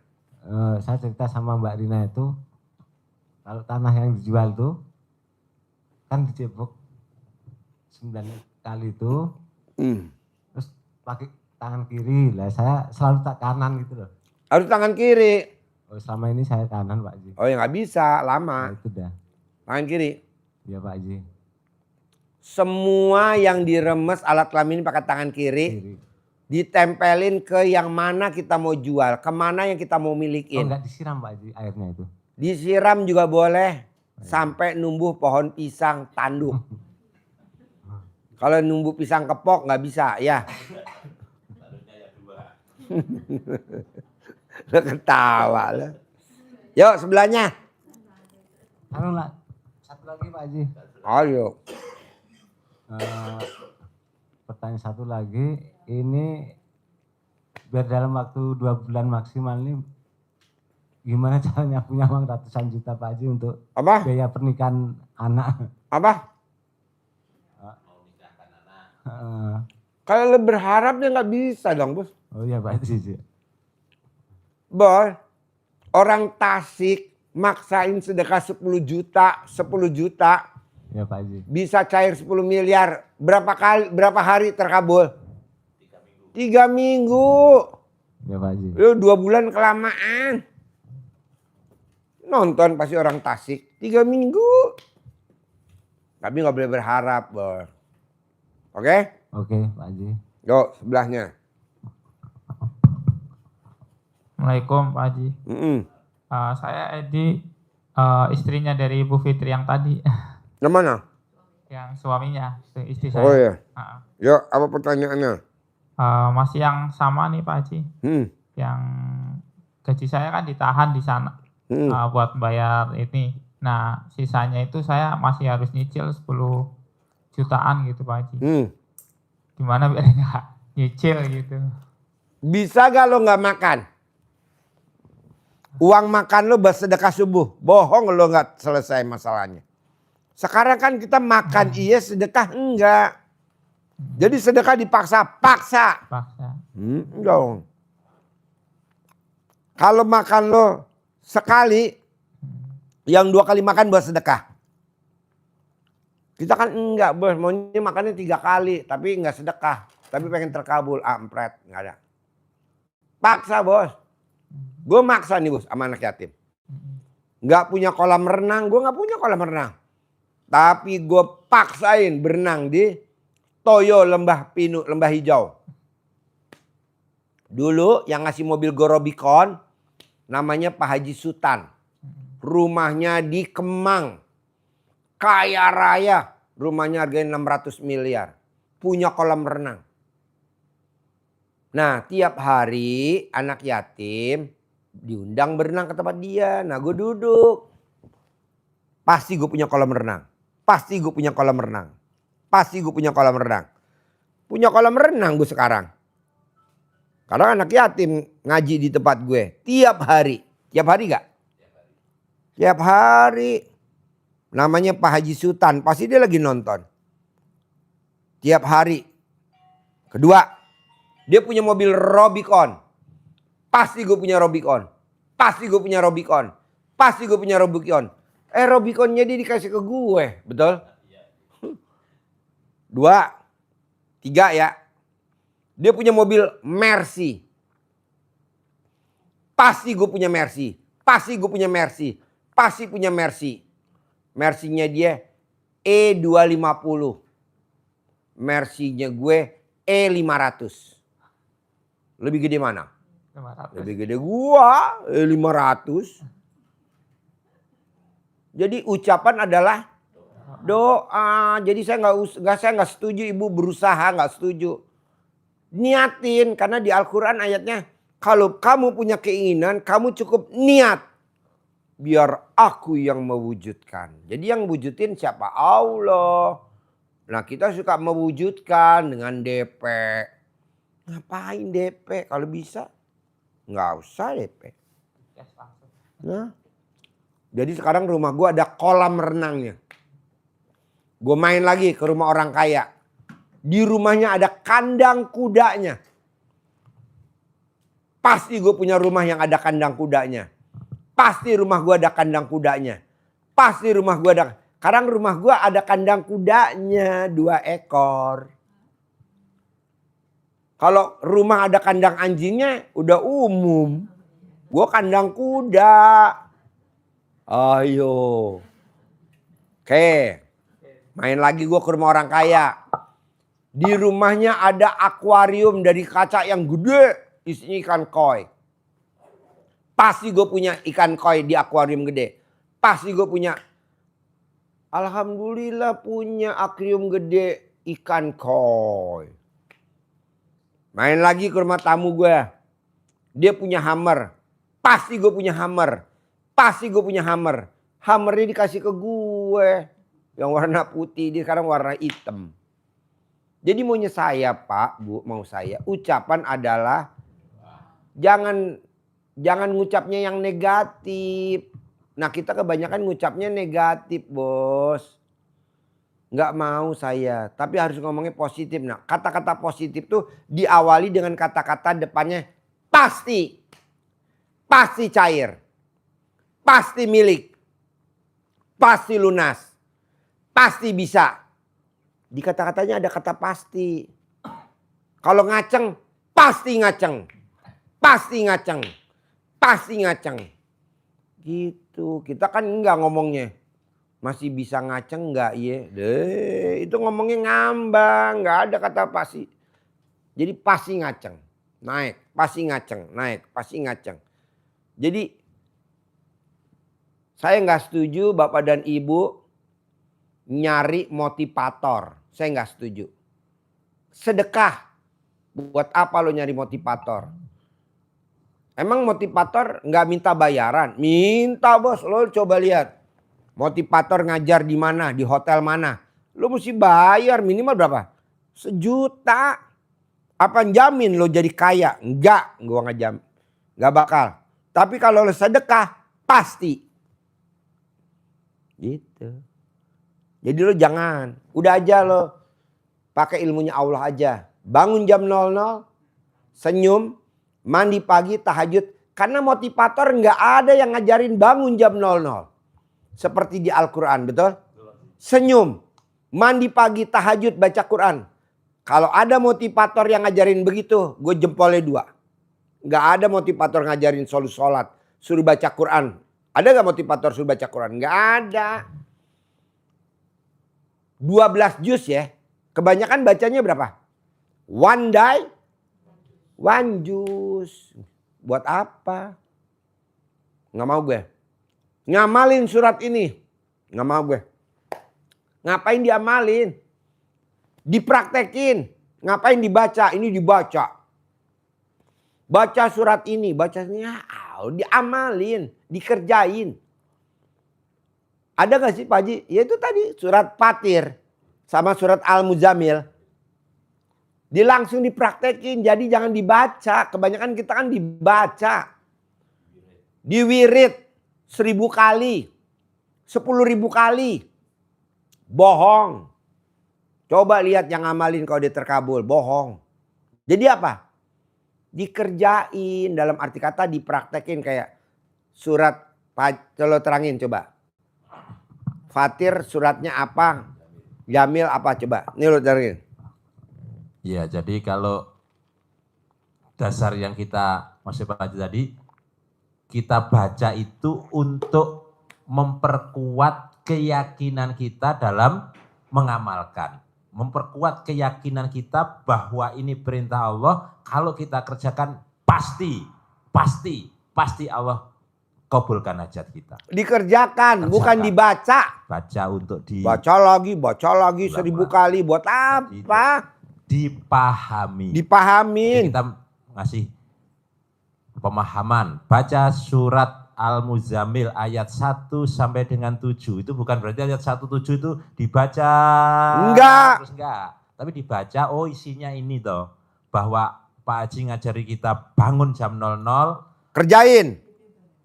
[SPEAKER 6] Saya cerita sama Mbak Rina itu, kalau tanah yang dijual tuh, kan dicebok 9 kali itu, terus pakai tangan kiri. Lah saya selalu tak kanan gitu loh.
[SPEAKER 2] Harus tangan kiri.
[SPEAKER 6] Oh, selama ini saya kanan Pak Haji.
[SPEAKER 2] Oh ya nggak bisa,
[SPEAKER 6] Nah,
[SPEAKER 2] lama.
[SPEAKER 6] itu dah.
[SPEAKER 2] Tangan kiri.
[SPEAKER 6] Iya Pak Haji.
[SPEAKER 2] Semua yang diremes alat kelamin pakai tangan kiri.
[SPEAKER 6] Kiri.
[SPEAKER 2] Ditempelin ke yang mana kita mau jual. Kemana yang kita mau
[SPEAKER 6] Oh
[SPEAKER 2] milikin.
[SPEAKER 6] enggak disiram Pak Haji airnya itu.
[SPEAKER 2] Disiram juga boleh. Sampai numbuh pohon pisang tanduk. Kalau numbuh pisang kepok nggak bisa ya. Lo ketawa lo. Yuk sebelahnya.
[SPEAKER 6] Anu lah, satu lagi Pak Haji.
[SPEAKER 2] Ayo.
[SPEAKER 6] Pertanyaan satu lagi, ini biar dalam waktu 2 bulan maksimal ini gimana caranya punya uang ratusan juta Pak Haji untuk
[SPEAKER 2] Apa?
[SPEAKER 6] biaya pernikahan anak?
[SPEAKER 2] Apa? Kalau lo berharap dia nggak bisa dong bos.
[SPEAKER 6] Oh iya Pak Haji.
[SPEAKER 2] Bos, orang Tasik maksain sedekah 10 juta, 10 juta.
[SPEAKER 6] Ya Pak Haji.
[SPEAKER 2] Bisa cair 10 miliar. Berapa hari terkabul? 3 minggu.
[SPEAKER 6] Ya Pak Haji.
[SPEAKER 2] Lu 2 bulan kelamaan. Nonton pasti orang Tasik. 3 minggu. Tapi nggak boleh berharap, bos. Oke?
[SPEAKER 6] Oke Pak Haji.
[SPEAKER 2] Yuk, sebelahnya.
[SPEAKER 7] Assalamualaikum Pak Haji. Saya Edi, istrinya dari Ibu Fitri yang tadi,
[SPEAKER 2] Yang mana?
[SPEAKER 7] yang suaminya, istri saya.
[SPEAKER 2] Oh iya.
[SPEAKER 7] Ah,
[SPEAKER 2] Yuk, apa pertanyaannya?
[SPEAKER 7] masih yang sama nih Pak Haji, yang gaji saya kan ditahan di sana buat bayar ini. Nah sisanya itu saya masih harus nyicil 10 jutaan gitu Pak Haji. Gimana biar nggak nyicil gitu?
[SPEAKER 2] Bisa gak lo nggak makan? Uang makan lo bersedekah subuh. Bohong lo nggak selesai masalahnya. Sekarang kan kita makan iya, sedekah enggak. Jadi sedekah dipaksa, paksa.
[SPEAKER 7] Paksa.
[SPEAKER 2] Dong. Kalau makan lo sekali, yang 2 kali makan buat sedekah. Kita kan enggak, bos. Maunya makannya 3 kali, tapi enggak sedekah. Tapi pengen terkabul, ampret, enggak ada. Paksa, bos. Gue maksa nih, bos, sama anak yatim. Enggak punya kolam renang, gue enggak punya kolam renang. Tapi gue paksain berenang di Toyo Lembah Pinu, Lembah Hijau. Dulu yang ngasih mobil Gorobikon namanya Pak Haji Sultan. Rumahnya di Kemang. Kaya raya. Rumahnya harganya 600 miliar. Punya kolam renang. Nah tiap hari anak yatim diundang berenang ke tempat dia. Nah gue duduk. Pasti gue punya kolam renang. Pasti gue punya kolam renang. Pasti gue punya kolam renang. Punya kolam renang gue sekarang. Karena anak yatim ngaji di tempat gue. Tiap hari. Tiap hari gak? Tiap hari. Namanya Pak Haji Sultan. Pasti dia lagi nonton. Tiap hari. Kedua. Dia punya mobil Robicon. Pasti gue punya Robicon. Pasti gue punya Robicon. Pasti gue punya Robicon. Robiconnya dia dikasih ke gue. Betul? 2. 3 ya. Dia punya mobil Mercy. Pasti gue punya Mercy. Pasti gue punya Mercy. Pasti punya Mercy. Mercy-nya dia E250. Mercy-nya gue E500. Lebih gede mana?
[SPEAKER 7] 500.
[SPEAKER 2] Lebih gede gua E500. Jadi ucapan adalah doa. Jadi saya nggak setuju ibu berusaha, nggak setuju. Niatin, karena di Al-Quran ayatnya, kalau kamu punya keinginan, kamu cukup niat. Biar aku yang mewujudkan. Jadi yang wujudin siapa? Allah. Nah kita suka mewujudkan dengan DP. Ngapain DP? Kalau bisa nggak usah DP. Nah, jadi sekarang rumah gue ada kolam renangnya. Gue main lagi ke rumah orang kaya. Di rumahnya ada kandang kudanya. Pasti gue punya rumah yang ada kandang kudanya. Pasti rumah gue ada kandang kudanya. Pasti rumah gue ada. Sekarang rumah gue ada kandang kudanya 2 ekor. Kalau rumah ada kandang anjingnya udah umum. Gue kandang kuda. Ayo. Oke. Main lagi gue ke rumah orang kaya. Di rumahnya ada akuarium dari kaca yang gede. Isinya ikan koi. Pasti gue punya ikan koi di akuarium gede. Pasti gue punya. Alhamdulillah punya akuarium gede ikan koi. Main lagi ke rumah tamu gue. Dia punya hammer. Pasti gue punya hammer. Pasti gue punya hammer. Hammernya dikasih ke gue. Yang warna putih, dia sekarang warna hitam. Jadi maunya saya Pak, Bu, mau saya. Ucapan adalah jangan ngucapnya yang negatif. Nah kita kebanyakan ngucapnya negatif bos. Nggak mau saya, tapi harus ngomongnya positif. Nah kata-kata positif tuh diawali dengan kata-kata depannya pasti. Pasti cair. Pasti milik. Pasti lunas. Pasti bisa. Di kata-katanya ada kata pasti. Kalau ngaceng, pasti ngaceng. Pasti ngaceng. Pasti ngaceng. Gitu. Kita kan enggak ngomongnya. Masih bisa ngaceng enggak ya? Itu ngomongnya ngambang. Enggak ada kata pasti. Jadi pasti ngaceng. Naik. Pasti ngaceng. Naik. Pasti ngaceng. Jadi saya enggak setuju Bapak dan Ibu nyari motivator. Saya enggak setuju. Sedekah. Buat apa lo nyari motivator? Emang motivator nggak minta bayaran? Minta bos. Lo coba lihat. Motivator ngajar di mana? Di hotel mana? Lo mesti bayar minimal berapa? 1 juta. Apa jamin lo jadi kaya? Enggak. Gua nggak jamin. Nggak bakal. Tapi kalau lo sedekah pasti. Gitu. Jadi lo jangan. Udah aja lo pakai ilmunya Allah aja. Bangun jam 00. Senyum. Mandi pagi, tahajud. Karena motivator nggak ada yang ngajarin bangun jam 00. Seperti di Al-Quran, betul? Senyum. Mandi pagi, tahajud, baca Quran. Kalau ada motivator yang ngajarin begitu, gue jempolnya 2. Nggak ada motivator ngajarin sholat, suruh baca Quran. Ada nggak motivator suruh baca Quran? Nggak ada. 12 juz ya. Kebanyakan bacanya berapa? 1 day. 1 juz. Buat apa? Nggak mau gue. Ngamalin surat ini. Nggak mau gue. Ngapain diamalin? Dipraktekin. Ngapain dibaca? Ini dibaca. Baca surat ini. Bacanya diamalin. Dikerjain. Ada gak sih Pak Haji? Ya itu tadi surat Fatir. Sama surat Al-Muzammil. Dia langsung dipraktekin. Jadi jangan dibaca. Kebanyakan kita kan dibaca. Diwirid 1000 kali. 10.000 kali. Bohong. Coba lihat yang ngamalin kalau dia terkabul. Bohong. Jadi apa? Dikerjain. Dalam arti kata dipraktekin kayak surat. Coba terangin coba. Fatir suratnya apa? Jamil apa coba? Ini lo terangin.
[SPEAKER 4] Ya, jadi kalau dasar yang kita Mas Pak Haji tadi, kita baca itu untuk memperkuat keyakinan kita dalam mengamalkan. Memperkuat keyakinan kita bahwa ini perintah Allah, kalau kita kerjakan pasti Allah kabulkan hajat kita.
[SPEAKER 2] Dikerjakan, bukan dibaca.
[SPEAKER 4] Baca untuk
[SPEAKER 2] Baca lagi 1000 kali. Buat apa?
[SPEAKER 4] dipahami.
[SPEAKER 2] Dipahamin.
[SPEAKER 4] Jadi kita ngasih pemahaman. Baca surat Al-Muzammil ayat 1 sampai dengan 7. Itu bukan berarti ayat 1-7 itu dibaca.
[SPEAKER 2] Enggak.
[SPEAKER 4] Terus enggak. Tapi dibaca, oh isinya ini toh. Bahwa Pak Haji ngajari kita bangun jam 00.
[SPEAKER 2] Kerjain.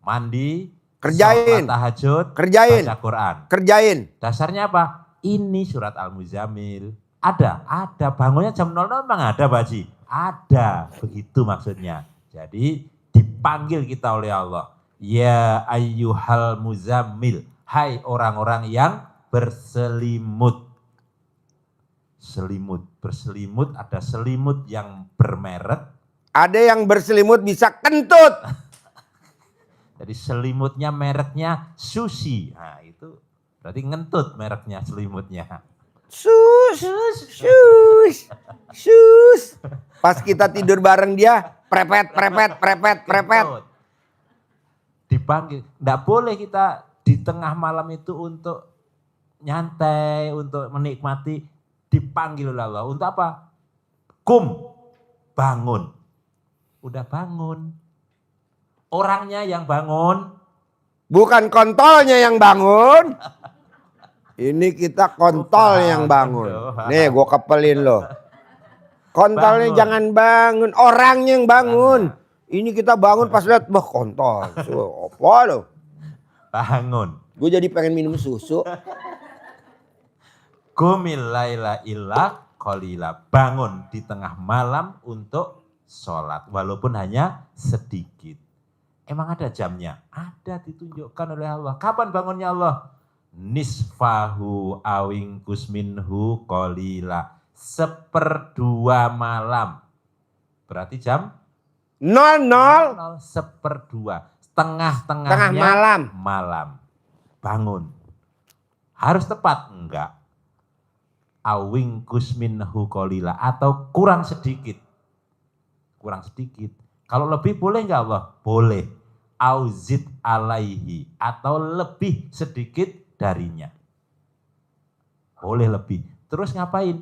[SPEAKER 4] Mandi.
[SPEAKER 2] Kerjain.
[SPEAKER 4] Sholat tahajud.
[SPEAKER 2] Kerjain.
[SPEAKER 4] Baca Quran.
[SPEAKER 2] Kerjain.
[SPEAKER 4] Dasarnya apa? Ini surat Al-Muzammil. Ada. Bangunnya jam 00 memang ada Pak Haji. Ada. Begitu maksudnya. Jadi dipanggil kita oleh Allah. Ya ayyuhal muzammil. Hai orang-orang yang berselimut. Berselimut, ada selimut yang bermerek.
[SPEAKER 2] Ada yang berselimut bisa kentut.
[SPEAKER 4] Jadi selimutnya mereknya Susi. Nah itu berarti ngentut mereknya selimutnya.
[SPEAKER 2] Sus. Pas kita tidur bareng dia, prepet.
[SPEAKER 4] Ngentut. Dipanggil. Nggak boleh kita di tengah malam itu untuk nyantai, untuk menikmati. Dipanggil oleh Allah. Untuk apa? Bangun. Udah bangun. Orangnya yang bangun.
[SPEAKER 2] Bukan kontolnya yang bangun. Ini kita kontol yang bangun. Nih gue kepelin loh. Kontolnya
[SPEAKER 4] Bangun.
[SPEAKER 2] jangan bangun. Orangnya yang bangun. Ini kita bangun pas lihat, wah kontol. Apa loh?
[SPEAKER 4] Bangun.
[SPEAKER 2] Gue jadi pengen minum susu.
[SPEAKER 4] Qumil laila illa qalila. Bangun di tengah malam untuk sholat. Walaupun hanya sedikit. Emang ada jamnya? Ada, ditunjukkan oleh Allah. Kapan bangunnya Allah? Nisfahu awingkus minhu qalila. 1/2 malam. Berarti jam?
[SPEAKER 2] 00.
[SPEAKER 4] 1/2. Tengah-tengahnya
[SPEAKER 2] Tengah
[SPEAKER 4] malam. Bangun. Harus tepat? Enggak. Awingkus minhu qalila. Atau kurang sedikit. Kalau lebih boleh enggak Allah? Boleh. Auzid alaihi. Atau lebih sedikit darinya. Boleh lebih. Terus ngapain?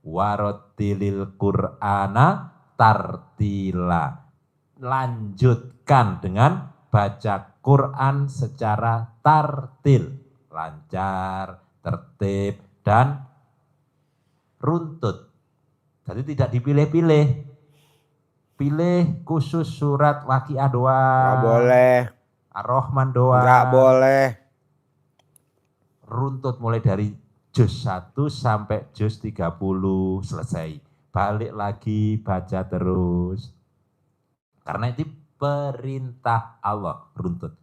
[SPEAKER 4] Warotilil Qur'ana tartila. Lanjutkan dengan baca Quran secara tartil. Lancar, tertib, dan runtut. Jadi tidak dipilih-pilih. Pilih khusus surat Waqiah doang.
[SPEAKER 2] Gak boleh.
[SPEAKER 4] Ar-Rahman doang.
[SPEAKER 2] Gak boleh.
[SPEAKER 4] Runtut mulai dari juz 1 sampai juz 30 selesai. Balik lagi baca terus. Karena itu perintah Allah, runtut.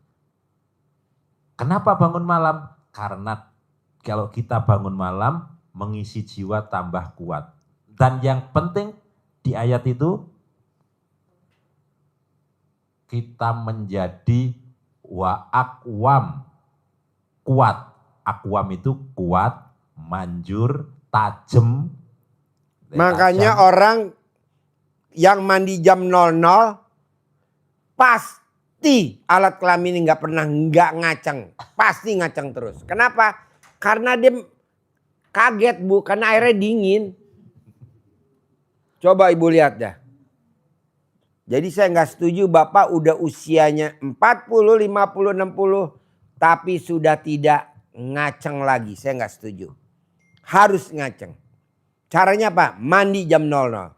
[SPEAKER 4] Kenapa bangun malam? Karena kalau kita bangun malam mengisi jiwa tambah kuat. Dan yang penting di ayat itu kita menjadi aqwam, kuat. Aqwam itu kuat, manjur, tajam.
[SPEAKER 2] Makanya orang yang mandi jam 00 pasti alat kelamin nggak pernah nggak ngaceng, pasti ngaceng terus. Kenapa? Karena dia kaget Bu, karena airnya dingin. Coba Ibu lihat dah. Jadi saya nggak setuju Bapak udah usianya 40, 50, 60 tapi sudah tidak ngaceng lagi. Saya nggak setuju. Harus ngaceng. Caranya apa? Mandi jam 00.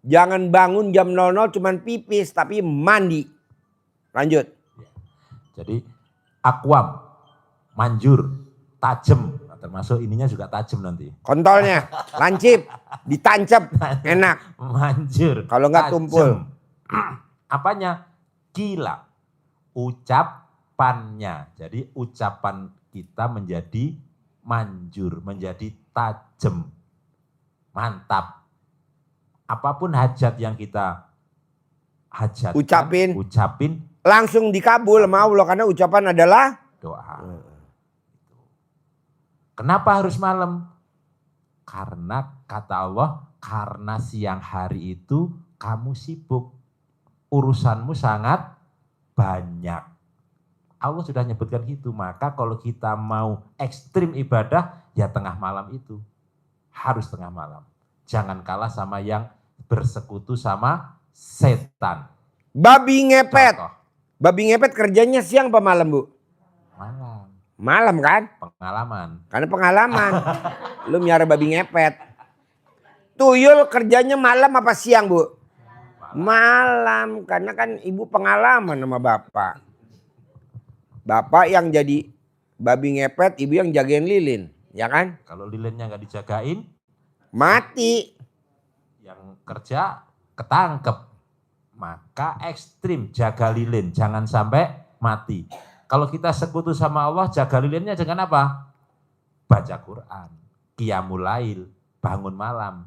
[SPEAKER 2] Jangan bangun jam 00 cuman pipis tapi mandi. Lanjut.
[SPEAKER 4] Jadi aqwam, manjur, tajem. Termasuk ininya juga tajem nanti.
[SPEAKER 2] Kontolnya lancip, ditancap, enak.
[SPEAKER 4] Manjur.
[SPEAKER 2] Kalau nggak
[SPEAKER 4] tajem.
[SPEAKER 2] tumpul.
[SPEAKER 4] Apanya? Gila. Ucapannya. Jadi ucapan kita menjadi manjur, menjadi tajem. Mantap. Apapun hajat yang kita hajatkan, ucapin
[SPEAKER 2] langsung dikabul sama Allah karena ucapan adalah
[SPEAKER 4] doa. Kenapa harus malam? Karena kata Allah, karena siang hari itu kamu sibuk. Urusanmu sangat banyak. Allah sudah nyebutkan gitu. Maka kalau kita mau ekstrim ibadah, ya tengah malam itu. Harus tengah malam. Jangan kalah sama yang bersekutu sama setan.
[SPEAKER 2] Babi ngepet.
[SPEAKER 4] Contoh,
[SPEAKER 2] Babi ngepet kerjanya siang apa malam, Bu?
[SPEAKER 4] malam,
[SPEAKER 2] Malam kan?
[SPEAKER 4] pengalaman.
[SPEAKER 2] Karena pengalaman. Lu miara babi ngepet. Tuyul kerjanya malam apa siang, Bu? Malam. Karena kan ibu pengalaman sama bapak. Bapak yang jadi babi ngepet, ibu yang jagain lilin. Ya kan?
[SPEAKER 4] Kalau lilinnya nggak dijagain,
[SPEAKER 2] Mati.
[SPEAKER 4] yang kerja ketangkep. Maka ekstrim, jaga lilin, jangan sampai mati. Kalau kita sekutu sama Allah, jaga lilinnya dengan apa? Baca Quran, qiyamul lail, bangun malam.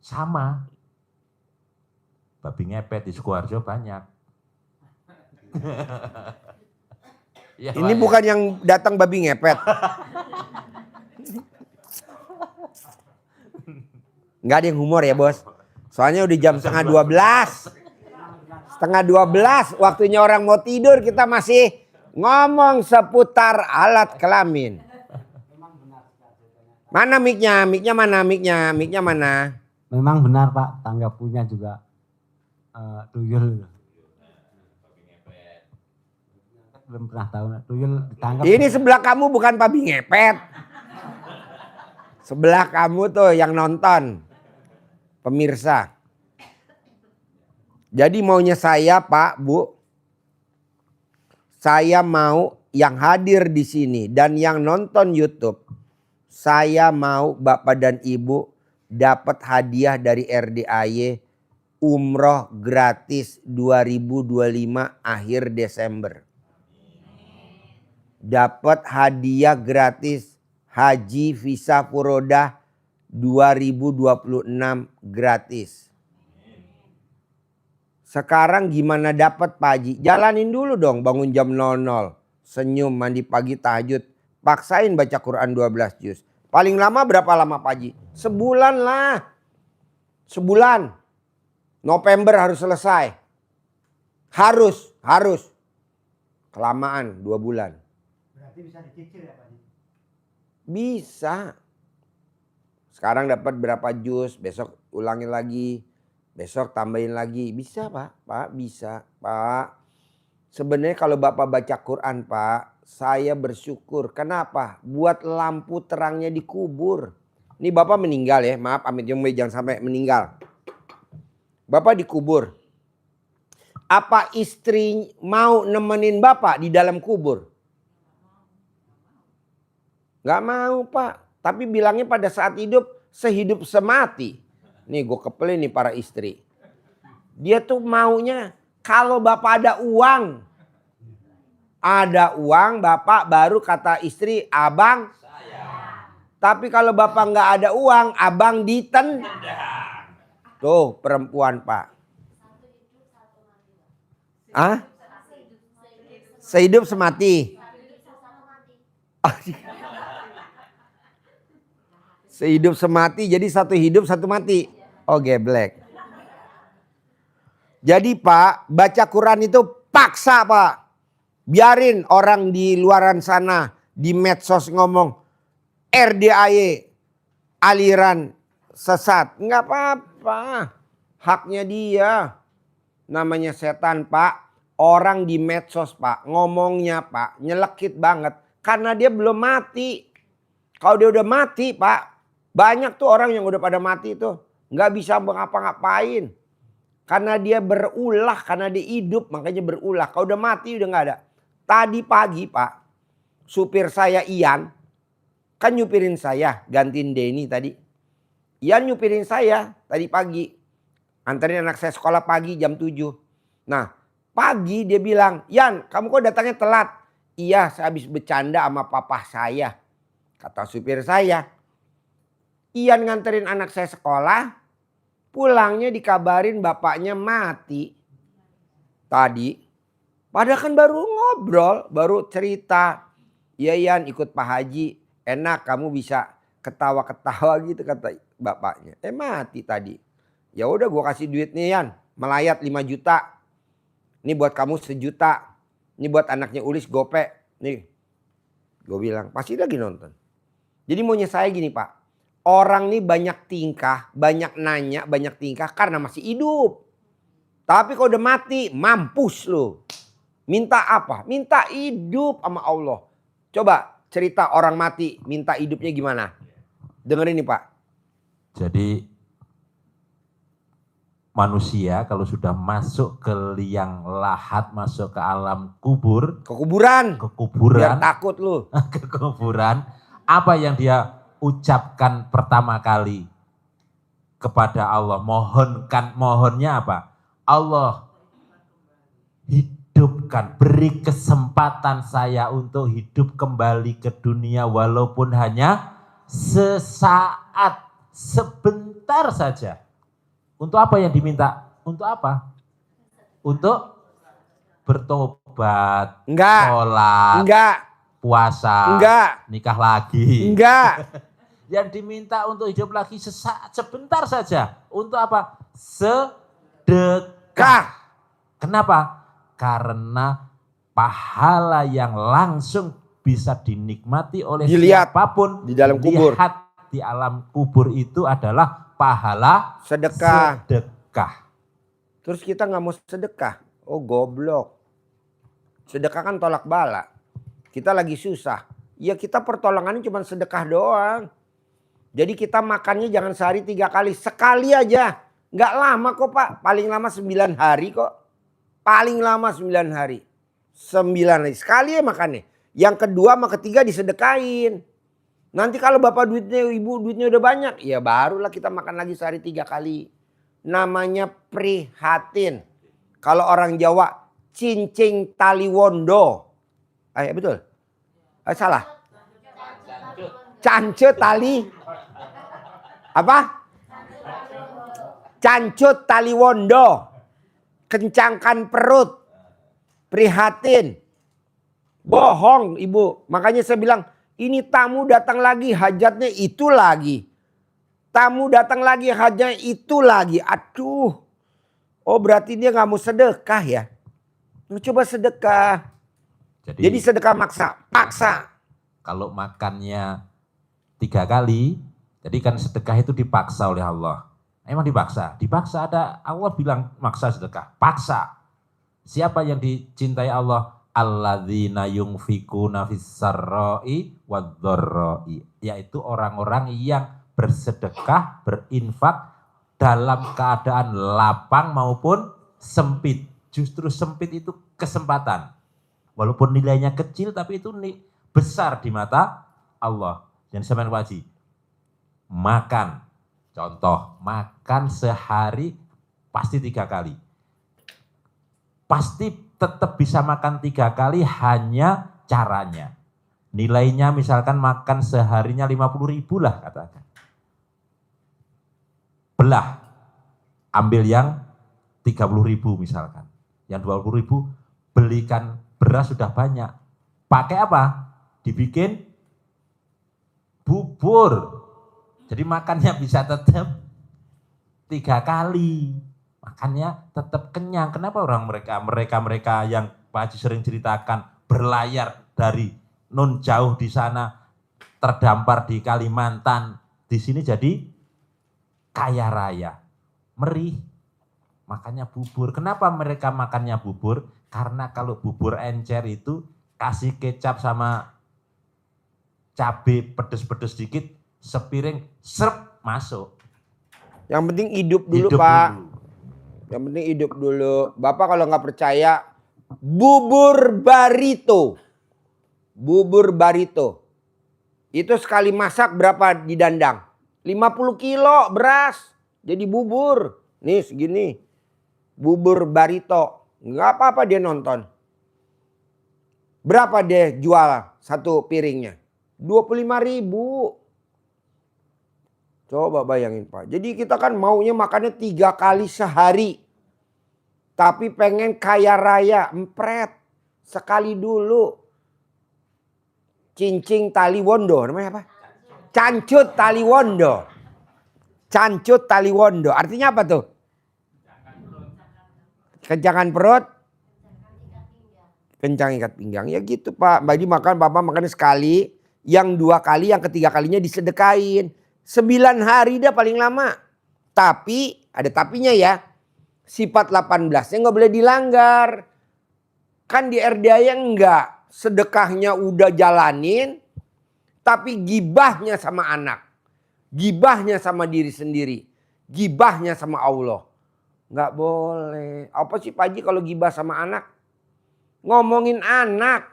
[SPEAKER 4] Sama. Babi ngepet di Sukoharjo banyak. Ya,
[SPEAKER 2] Ini
[SPEAKER 4] Pak,
[SPEAKER 2] bukan yang datang babi ngepet. Nggak ada yang humor ya, Bos. Soalnya udah jam setengah 12. Setengah 12 waktunya orang mau tidur, kita masih ngomong seputar alat kelamin. Mana mic-nya? Mic-nya mana? Mic-nya mana?
[SPEAKER 6] Memang benar Pak, tangga punya juga tuyul. Belum pernah tahu tuyul ditangkap.
[SPEAKER 2] Ini sebelah kamu bukan babi ngepet. Sebelah kamu tuh yang nonton. Pemirsa. Jadi maunya saya Pak, Bu. Saya mau yang hadir di sini dan yang nonton YouTube. Saya mau Bapak dan Ibu dapat hadiah dari RDAY umroh gratis 2025 akhir Desember. Dapat hadiah gratis Haji Visa Furodah 2026 gratis. Sekarang gimana dapat Pak Haji? Jalanin dulu dong, bangun jam 00. Senyum, mandi pagi, tahajud. Paksain baca Quran 12 juz. Paling lama berapa lama Pak Haji? Sebulan lah. Sebulan. November harus selesai. Harus. Kelamaan 2 bulan.
[SPEAKER 5] Berarti bisa dicicil ya Pak Haji?
[SPEAKER 2] Bisa. Sekarang dapat berapa jus, besok ulangin lagi. Besok tambahin lagi. Bisa Pak. Pak bisa Pak. Sebenarnya kalau Bapak baca Quran Pak, saya bersyukur. Kenapa? Buat lampu terangnya di kubur. Ini Bapak meninggal ya. Maaf amit jangan sampai meninggal. Bapak dikubur. Apa istri mau nemenin Bapak di dalam kubur? Gak mau Pak. Tapi bilangnya pada saat hidup, sehidup semati. Nih gue kepelin nih para istri. Dia tuh maunya kalau Bapak ada uang. Ada uang Bapak baru kata istri abang. Tapi kalau Bapak nggak ada uang abang ditendang. Tuh perempuan Pak. Ah? Sehidup semati. Sehidup semati jadi satu hidup satu mati. Oh geblek. Jadi Pak baca Quran itu paksa Pak. Biarin orang di luaran sana di medsos ngomong RDAY aliran sesat. Enggak apa-apa. Haknya dia. Namanya setan Pak. Orang di medsos Pak ngomongnya Pak nyelekit banget. Karena dia belum mati. Kalau dia udah mati Pak. Banyak tuh orang yang udah pada mati tuh. Nggak bisa ngapa-ngapain. Karena dia berulah. Karena dia hidup makanya berulah. Kalau udah mati udah nggak ada. Tadi pagi Pak. Supir saya Ian. Kan nyupirin saya. Gantiin Denny tadi. Ian nyupirin saya tadi pagi. Anterin anak saya sekolah pagi jam 7. Nah pagi dia bilang. Ian kamu kok datangnya telat? Iya saya habis bercanda sama papa saya. Kata supir saya. Ian nganterin anak saya sekolah, pulangnya dikabarin bapaknya mati. Tadi, padahal kan baru ngobrol, baru cerita. Ya Ian ikut Pak Haji, enak kamu bisa ketawa-ketawa gitu kata bapaknya. Mati tadi. Ya udah gue kasih duit nih Ian, melayat 5 juta. Ini buat kamu 1 juta. Ini buat anaknya Ulis, Gope. Nih, gue bilang pasti lagi nonton. Jadi maunya saya gini Pak. Orang nih banyak tingkah, banyak nanya, banyak tingkah karena masih hidup. Tapi kalau udah mati, mampus lo. Minta apa? Minta hidup sama Allah. Coba cerita orang mati, minta hidupnya gimana? Dengerin nih Pak.
[SPEAKER 4] Jadi manusia kalau sudah masuk ke liang lahat, masuk ke alam kubur,
[SPEAKER 2] Ke kuburan.
[SPEAKER 4] ke kuburan,
[SPEAKER 2] Biar takut lu.
[SPEAKER 4] ke kuburan, apa yang dia ucapkan pertama kali kepada Allah? Mohonnya apa? Allah, hidupkan, beri kesempatan saya untuk hidup kembali ke dunia walaupun hanya sesaat, sebentar saja. Untuk apa yang diminta? Untuk apa? Untuk bertobat,
[SPEAKER 2] Enggak.
[SPEAKER 4] sholat,
[SPEAKER 2] Enggak.
[SPEAKER 4] puasa,
[SPEAKER 2] Enggak.
[SPEAKER 4] nikah lagi.
[SPEAKER 2] Enggak.
[SPEAKER 4] Yang diminta untuk hidup lagi sesaat, sebentar saja. Untuk apa? Sedekah. Kenapa? Karena pahala yang langsung bisa dinikmati oleh
[SPEAKER 2] Dilihat
[SPEAKER 4] siapapun
[SPEAKER 2] di dalam kubur.
[SPEAKER 4] Lihat di alam kubur itu adalah pahala
[SPEAKER 2] Sedekah.
[SPEAKER 4] sedekah.
[SPEAKER 2] Terus kita nggak mau sedekah. Oh goblok. Sedekah kan tolak bala. Kita lagi susah. Ya kita pertolongannya cuma sedekah doang. Jadi kita makannya jangan sehari 3 kali. Sekali aja. Nggak lama kok Pak. Paling lama 9 hari kok. Paling lama 9 hari. 9 hari. Sekali ya makannya. Yang kedua sama ketiga disedekain. Nanti kalau bapak duitnya, ibu duitnya udah banyak. Ya barulah kita makan lagi sehari 3 kali. Namanya prihatin. Kalau orang Jawa cincing taliwondo. Ya betul? Salah? Cancut tali. Apa? Cancut taliwondo. Kencangkan perut. Prihatin. Bohong ibu. Makanya saya bilang ini tamu datang lagi hajatnya itu lagi. Tamu datang lagi hajatnya itu lagi. Aduh. Oh berarti dia gak mau sedekah ya. Coba sedekah. Jadi sedekah maksa. Paksa.
[SPEAKER 4] Kalau makannya 3 kali, jadi kan sedekah itu dipaksa oleh Allah. Emang dipaksa? Dipaksa ada, Allah bilang maksa sedekah. Paksa. Siapa yang dicintai Allah? Alladzina yunfikuna fis-sarra'i wadh-dharra'i. Yaitu orang-orang yang bersedekah, berinfak dalam keadaan lapang maupun sempit. Justru sempit itu kesempatan. Walaupun nilainya kecil tapi itu besar di mata Allah. Dan sampean wajib makan. Contoh, makan sehari pasti 3 kali. Pasti tetap bisa makan 3 kali, hanya caranya. Nilainya misalkan makan seharinya 50.000 lah katakan. Belah, ambil yang 30.000 misalkan. Yang 20.000 belikan beras sudah banyak. Pakai apa? Dibikin bubur. Jadi makannya bisa tetap 3 kali. Makannya tetap kenyang. Kenapa orang mereka yang Pak Haji sering ceritakan berlayar dari non jauh di sana, terdampar di Kalimantan, di sini jadi kaya raya, merih, makannya bubur. Kenapa mereka makannya bubur? Karena kalau bubur encer itu kasih kecap sama cabai pedes-pedes dikit, sepiring serp masuk.
[SPEAKER 2] Yang penting hidup dulu
[SPEAKER 4] Hidup
[SPEAKER 2] Pak.
[SPEAKER 4] dulu.
[SPEAKER 2] Yang penting hidup dulu. Bapak kalau nggak percaya, bubur barito. Bubur barito. Itu sekali masak berapa didandang? 50 kilo beras. Jadi bubur. Nih segini. Bubur barito. Nggak apa-apa dia nonton. Berapa dia jual satu piringnya? 25.000. Coba bayangin Pak. Jadi kita kan maunya makannya 3 kali sehari. Tapi pengen kaya raya, empret. Sekali dulu. Cincing taliwondo, namanya apa? Cancut taliwondo. Cancut taliwondo. Artinya apa tuh? Kencangan perut. Kencang ikat pinggang. Ya gitu Pak. Jadi makan Bapak makan sekali. Yang 2 kali, yang ketiga kalinya disedekain. 9 hari dah paling lama. Tapi, ada tapinya ya. Sifat 18-nya nggak boleh dilanggar. Kan di RDA enggak. Sedekahnya udah jalanin. Tapi gibahnya sama anak. Gibahnya sama diri sendiri. Gibahnya sama Allah. Nggak boleh. Apa sih Pak Haji kalau gibah sama anak? Ngomongin anak.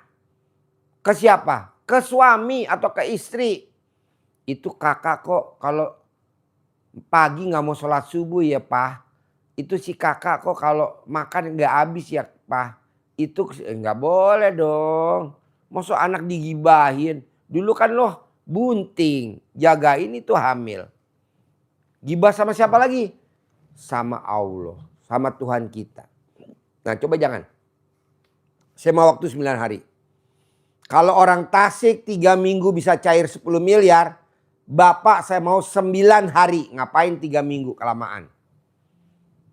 [SPEAKER 2] Ke siapa? Ke suami atau ke istri. Itu kakak kok kalau pagi nggak mau sholat subuh ya Pak. Itu si kakak kok kalau makan nggak habis ya Pak. Itu nggak boleh dong. Masa anak digibahin. Dulu kan loh bunting. Jagain itu hamil. Gibah sama siapa lagi? Sama Allah. Sama Tuhan kita. Nah coba jangan. Saya mau waktu 9 hari. Kalau orang Tasik 3 minggu bisa cair 10 miliar. Bapak saya mau 9 hari. Ngapain 3 minggu kelamaan?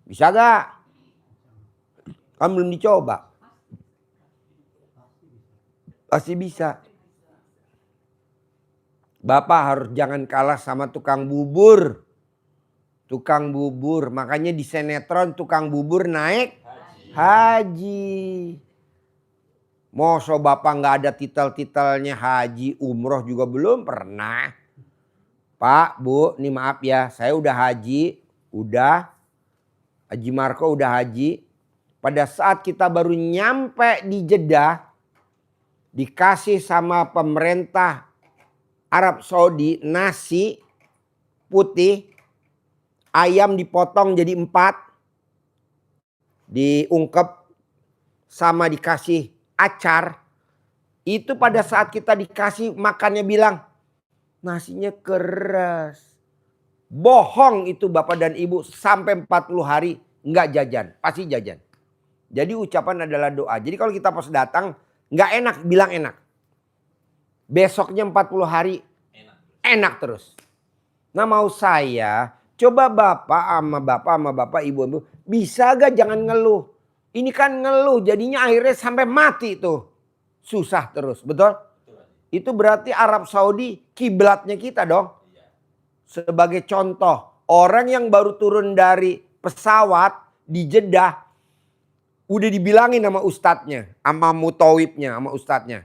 [SPEAKER 2] Bisa gak? Kan belum dicoba. Pasti bisa. Bapak harus jangan kalah sama tukang bubur. Tukang bubur. Makanya di sinetron tukang bubur naik haji. Masa Bapak nggak ada titel-titelnya haji, umroh juga belum pernah. Pak, Bu, nih maaf ya, saya udah haji, udah. Haji Marco udah haji. Pada saat kita baru nyampe di Jeddah, dikasih sama pemerintah Arab Saudi nasi putih, ayam dipotong jadi 4, diungkep sama dikasih acar. Itu pada saat kita dikasih makannya bilang nasinya keras. Bohong itu Bapak dan Ibu, sampai 40 hari nggak jajan, pasti jajan. Jadi ucapan adalah doa. Jadi kalau kita pas datang nggak enak, bilang enak. Besoknya 40 hari enak terus. Nah mau saya coba Bapak sama Bapak Ibu bisa gak jangan ngeluh. Ini kan ngeluh jadinya akhirnya sampai mati tuh. Susah terus, betul? Itu berarti Arab Saudi kiblatnya kita dong. Sebagai contoh, orang yang baru turun dari pesawat di Jeddah udah dibilangin sama ustadznya, sama mutawibnya, sama ustadznya.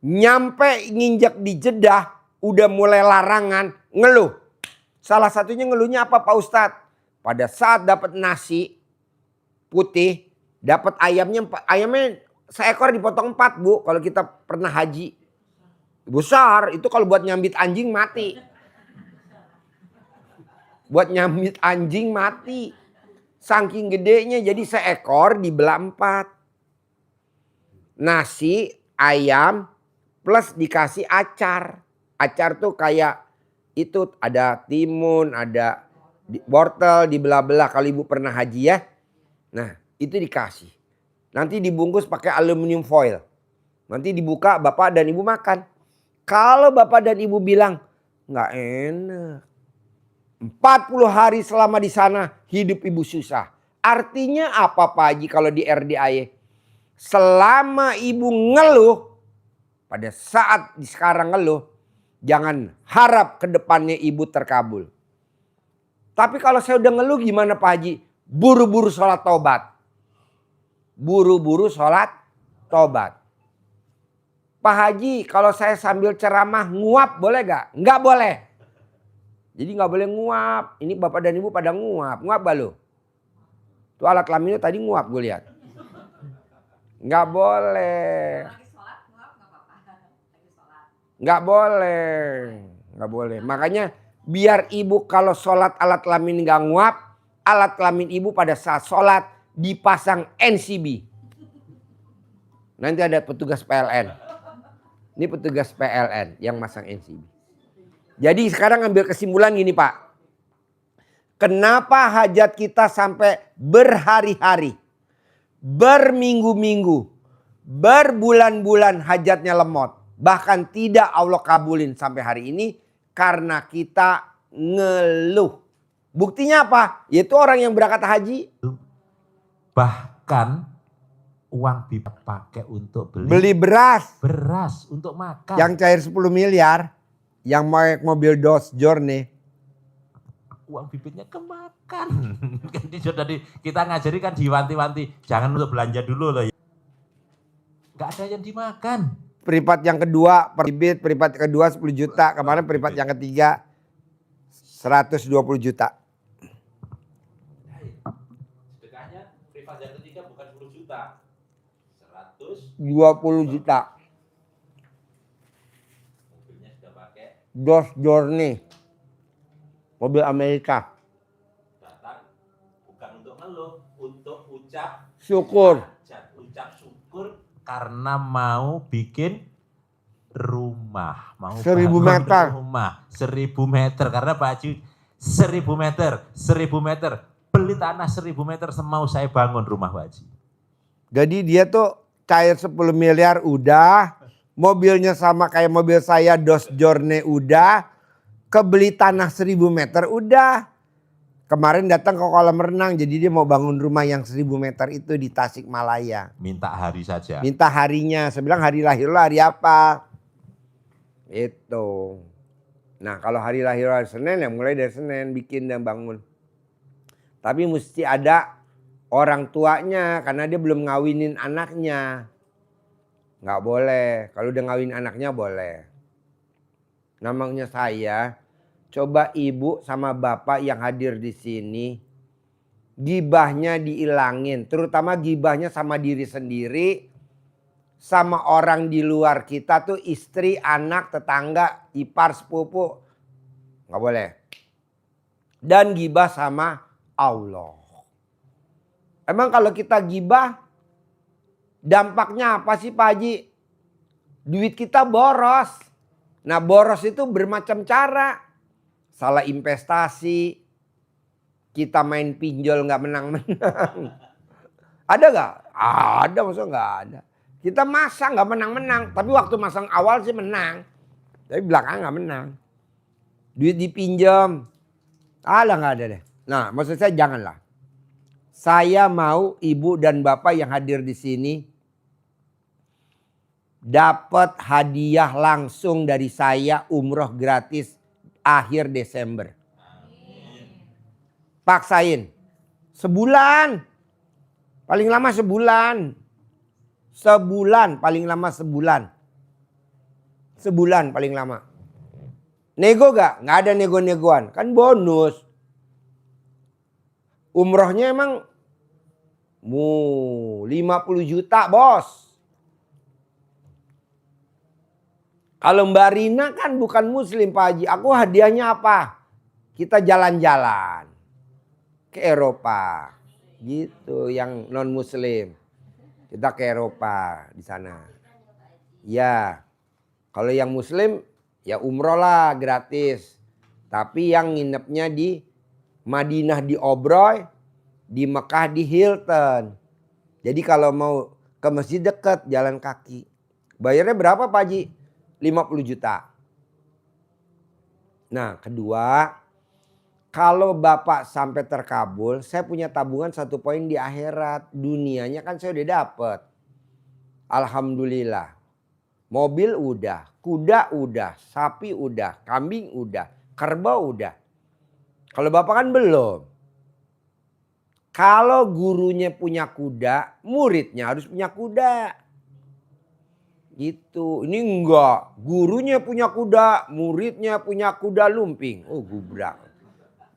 [SPEAKER 2] Nyampe nginjak di Jeddah udah mulai larangan ngeluh. Salah satunya ngeluhnya apa Pak Ustadz? Pada saat dapat nasi putih, dapat ayamnya seekor dipotong 4 Bu. Kalau kita pernah haji. Besar, itu kalau buat nyambit anjing mati. Buat nyambit anjing mati. Saking gedenya jadi seekor dibelah 4. Nasi, ayam, plus dikasih acar. Acar tuh kayak itu ada timun, ada wortel dibelah-belah kalau Ibu pernah haji ya. Nah itu dikasih. Nanti dibungkus pakai aluminium foil. Nanti dibuka Bapak dan Ibu makan. Kalau Bapak dan Ibu bilang nggak enak. 40 hari selama di sana hidup Ibu susah. Artinya apa Pak Haji kalau di RDAY? Selama Ibu ngeluh, pada saat sekarang ngeluh, jangan harap ke depannya Ibu terkabul. Tapi kalau saya udah ngeluh gimana Pak Haji? Buru-buru sholat taubat. Buru-buru sholat taubat. Pak Haji kalau saya sambil ceramah nguap boleh gak? Nggak boleh. Jadi nggak boleh nguap. Ini Bapak dan Ibu pada nguap. Nguap gak lo? Tuh alat kelaminnya tadi nguap gue lihat. Nggak boleh. Nggak boleh. Nggak boleh. Makanya biar Ibu kalau sholat alat kelamin nggak nguap. Alat kelamin Ibu pada saat sholat dipasang NCB. Nanti ada petugas PLN. Ini petugas PLN yang masang NCB. Jadi sekarang ambil kesimpulan gini Pak. Kenapa hajat kita sampai berhari-hari, berminggu-minggu, berbulan-bulan hajatnya lemot. Bahkan tidak Allah kabulin sampai hari ini karena kita ngeluh. Buktinya apa? Yaitu orang yang berangkat haji.
[SPEAKER 4] Bahkan uang BIP pakai untuk
[SPEAKER 2] Beli beras.
[SPEAKER 4] beras untuk makan.
[SPEAKER 2] Yang cair 10 miliar. Yang mobil Dodge Journey.
[SPEAKER 4] Uang bibitnya kemakan. Kan tadi kita ngajari kan diwanti-wanti, jangan untuk belanja dulu loh. Gak ada yang dimakan.
[SPEAKER 2] Privat yang kedua, bibit, privat kedua 10 juta. Kemarin privat yang ketiga 120 juta.
[SPEAKER 4] Sedekahnya privat yang ketiga bukan 10 juta.
[SPEAKER 2] 20 juta.
[SPEAKER 4] Mobilnya sudah pakai.
[SPEAKER 2] Dodge Journey. Mobil Amerika.
[SPEAKER 4] Datang bukan untuk ngeluh, untuk ucap
[SPEAKER 2] Syukur.
[SPEAKER 4] ucap syukur karena mau bikin rumah, mau
[SPEAKER 2] 1000
[SPEAKER 4] bangun
[SPEAKER 2] meter.
[SPEAKER 4] rumah 1000 meter karena Pak Haji 1000 meter beli tanah 1000 meter semau saya bangun rumah Pak Haji.
[SPEAKER 2] Jadi dia tuh cair 10 miliar udah, mobilnya sama kayak mobil saya Dodge Journey udah, kebeli tanah 1000 meter udah. Kemarin datang ke kolam renang, jadi dia mau bangun rumah yang 1000 meter itu di Tasikmalaya.
[SPEAKER 4] Minta hari saja.
[SPEAKER 2] Minta harinya, saya bilang hari lahir lo hari apa? Itu. Nah kalau hari lahir hari Senin ya mulai dari Senin bikin dan bangun. Tapi mesti ada orang tuanya karena dia belum ngawinin anaknya. Nggak boleh, kalau udah ngawin anaknya boleh. Namanya saya, coba ibu sama bapak yang hadir di sini, gibahnya diilangin. Terutama gibahnya sama diri sendiri, sama orang di luar kita tuh istri, anak, tetangga, ipar, sepupu. Nggak boleh. Dan gibah sama Allah. Emang kalau kita gibah, dampaknya apa sih Pak Haji? Duit kita boros. Nah boros itu bermacam cara. Salah investasi, kita main pinjol nggak menang-menang. Ada nggak? Ada, maksudnya nggak ada. Kita masang nggak menang-menang, tapi waktu masang awal sih menang. Tapi belakang nggak menang. Duit dipinjam, nggak ada deh. Nah maksud saya janganlah. Saya mau ibu dan bapak yang hadir di sini dapat hadiah langsung dari saya umroh gratis akhir Desember. Paksain. Sebulan. Paling lama sebulan. Sebulan, paling lama sebulan. Sebulan paling lama. Nego gak? Nggak ada nego-negoan. Kan bonus. Umrohnya emang 50 juta bos. Kalau Mbak Rina kan bukan muslim Pak Haji. Aku hadiahnya apa? Kita jalan-jalan ke Eropa. Gitu yang non muslim. Kita ke Eropa di sana. Ya. Kalau yang muslim ya umroh lah gratis. Tapi yang nginepnya di Madinah di Obroy, di Mekah di Hilton. Jadi kalau mau ke masjid dekat jalan kaki. Bayarnya berapa Pak Haji? 50 juta. Nah kedua, kalau Bapak sampai terkabul, saya punya tabungan 1 poin di akhirat. Dunianya kan saya udah dapet. Alhamdulillah. Mobil udah, kuda udah, sapi udah, kambing udah, kerbau udah. Kalau Bapak kan belum. Kalau gurunya punya kuda, muridnya harus punya kuda. Gitu. Ini enggak. Gurunya punya kuda, muridnya punya kuda lumping. Oh gubrak.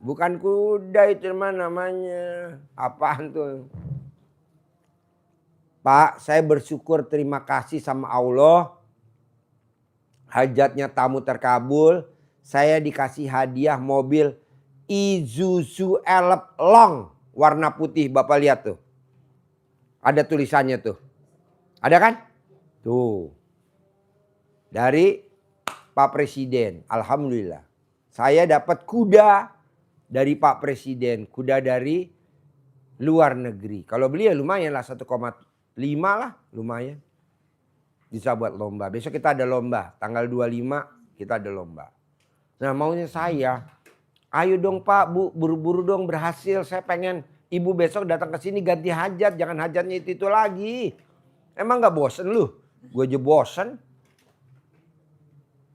[SPEAKER 2] Bukan kuda itu namanya. Apaan tuh? Pak, saya bersyukur terima kasih sama Allah. Hajatnya tamu terkabul. Saya dikasih hadiah mobil Isuzu Elf Long. Warna putih, Bapak lihat tuh. Ada tulisannya tuh. Ada kan? Tuh. Dari Pak Presiden. Alhamdulillah. Saya dapat kuda dari Pak Presiden. Kuda dari luar negeri. Kalau beli ya lumayan lah. 1,5 lah. Lumayan. Bisa buat lomba. Besok kita ada lomba. Tanggal 25 kita ada lomba. Nah maunya saya. Ayo dong Pak, Bu, buru-buru dong berhasil. Saya pengen ibu besok datang ke sini ganti hajat. Jangan hajatnya itu lagi. Emang nggak bosen lu? Gue aja bosen.